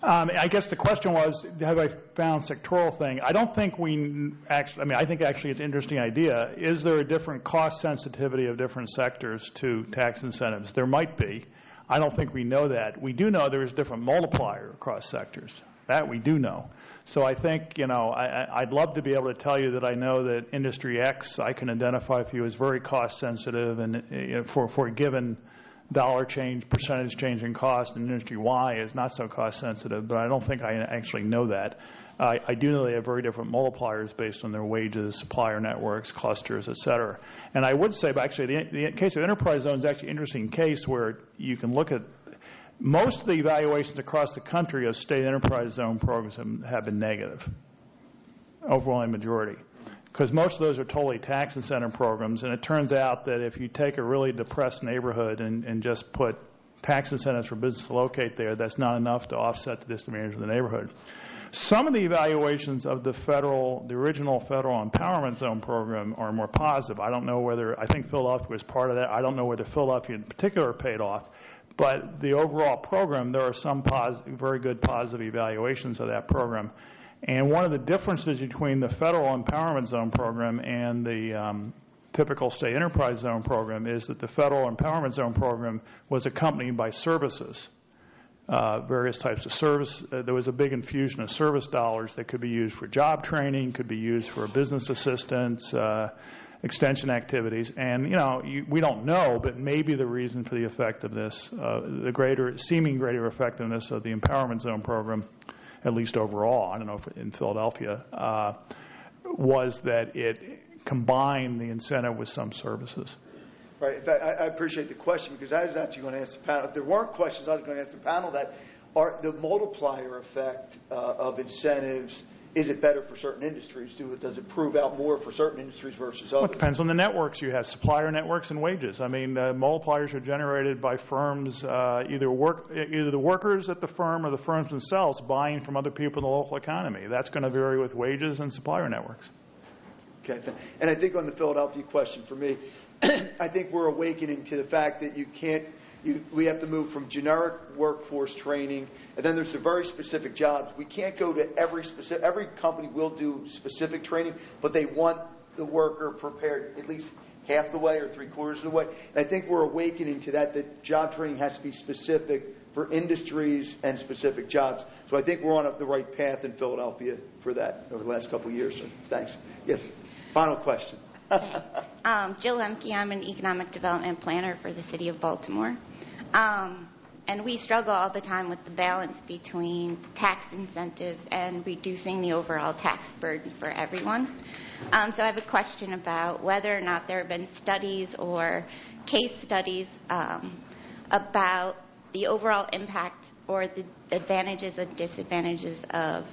I guess the question was, have I found sectoral thing? I don't think we actually, I think actually it's an interesting idea. Is there a different cost sensitivity of different sectors to tax incentives? There might be. I don't think we know that. We do know there is different multiplier across sectors. That we do know. So I think, I'd love to be able to tell you that I know that industry X I can identify for you as very cost sensitive, and for a given dollar change, percentage change in cost, and industry Y is not so cost sensitive, but I don't think I actually know that. I do know they have very different multipliers based on their wages, supplier networks, clusters, et cetera. And I would say, but actually the case of enterprise zone is actually an interesting case where you can look at most of the evaluations across the country of state enterprise zone programs have been negative, overwhelming majority, because most of those are totally tax incentive programs, and it turns out that if you take a really depressed neighborhood and just put tax incentives for business to locate there, that's not enough to offset the disadvantage of the neighborhood. Some of the evaluations of the original federal empowerment zone program are more positive. I don't know whether, I think Philadelphia was part of that. I don't know whether Philadelphia in particular paid off. But the overall program, there are some very good positive evaluations of that program. And one of the differences between the federal empowerment zone program and the typical state enterprise zone program is that the federal empowerment zone program was accompanied by services, various types of service. There was a big infusion of service dollars that could be used for job training, could be used for business assistance, extension activities, and we don't know, but maybe the reason for the effectiveness, the seeming greater effectiveness of the empowerment zone program, at least overall, I don't know if in Philadelphia, was that it combined the incentive with some services. Right. In fact, I appreciate the question, because I was actually going to ask the panel. If there weren't questions, I was going to ask the panel that the multiplier effect of incentives. Is it better for certain industries? Does it prove out more for certain industries versus others? Well, it depends on the networks you have, supplier networks and wages. Multipliers are generated by firms, either the workers at the firm or the firms themselves buying from other people in the local economy. That's going to vary with wages and supplier networks. Okay. And I think on the Philadelphia question for me, I think we're awakening to the fact that we have to move from generic workforce training, and then there's the very specific jobs. We can't go to every company will do specific training, but they want the worker prepared at least half the way or three-quarters of the way. And I think we're awakening to that job training has to be specific for industries and specific jobs. So I think we're on the right path in Philadelphia for that over the last couple of years. So thanks. Yes. Final question. Jill Lemke, I'm an economic development planner for the city of Baltimore. And we struggle all the time with the balance between tax incentives and reducing the overall tax burden for everyone. So I have a question about whether or not there have been studies or case studies about the overall impact or the advantages and disadvantages of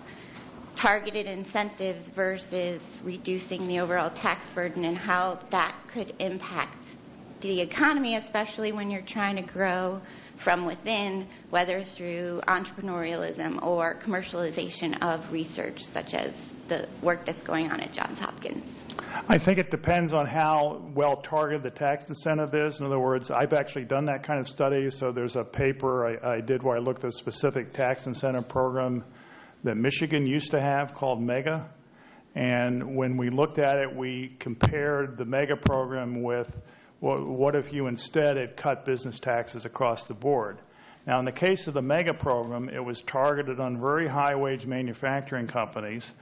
targeted incentives versus reducing the overall tax burden, and how that could impact the economy, especially when you're trying to grow from within, whether through entrepreneurialism or commercialization of research, such as the work that's going on at Johns Hopkins. I think it depends on how well targeted the tax incentive is. In other words, I've actually done that kind of study. So there's a paper I did where I looked at a specific tax incentive program that Michigan used to have called MEGA. And when we looked at it, we compared the MEGA program with what if you instead had cut business taxes across the board. Now, in the case of the MEGA program, it was targeted on very high-wage manufacturing companies,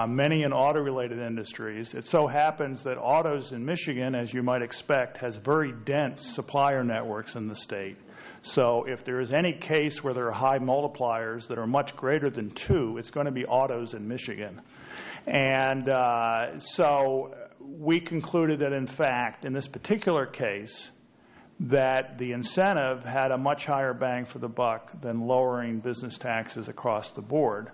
many in auto-related industries. It so happens that autos in Michigan, as you might expect, has very dense supplier networks in the state. So if there is any case where there are high multipliers that are much greater than 2, it's going to be autos in Michigan. And so we concluded that, in fact, in this particular case, that the incentive had a much higher bang for the buck than lowering business taxes across the board.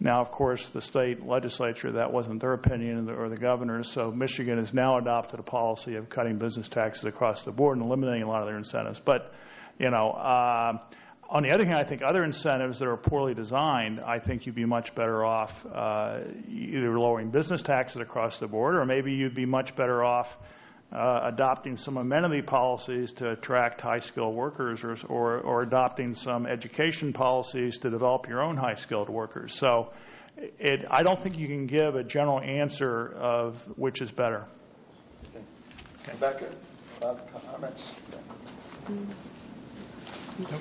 Now, of course, the state legislature, that wasn't their opinion, or the governors, so Michigan has now adopted a policy of cutting business taxes across the board and eliminating a lot of their incentives. But, on the other hand, I think other incentives that are poorly designed, I think you'd be much better off either lowering business taxes across the board, or maybe you'd be much better off adopting some amenity policies to attract high-skilled workers, or adopting some education policies to develop your own high-skilled workers. So I don't think you can give a general answer of which is better. Okay. Rebecca, comments? Nope.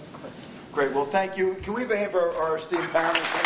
Great. Well, thank you. Can we have our esteemed panelists?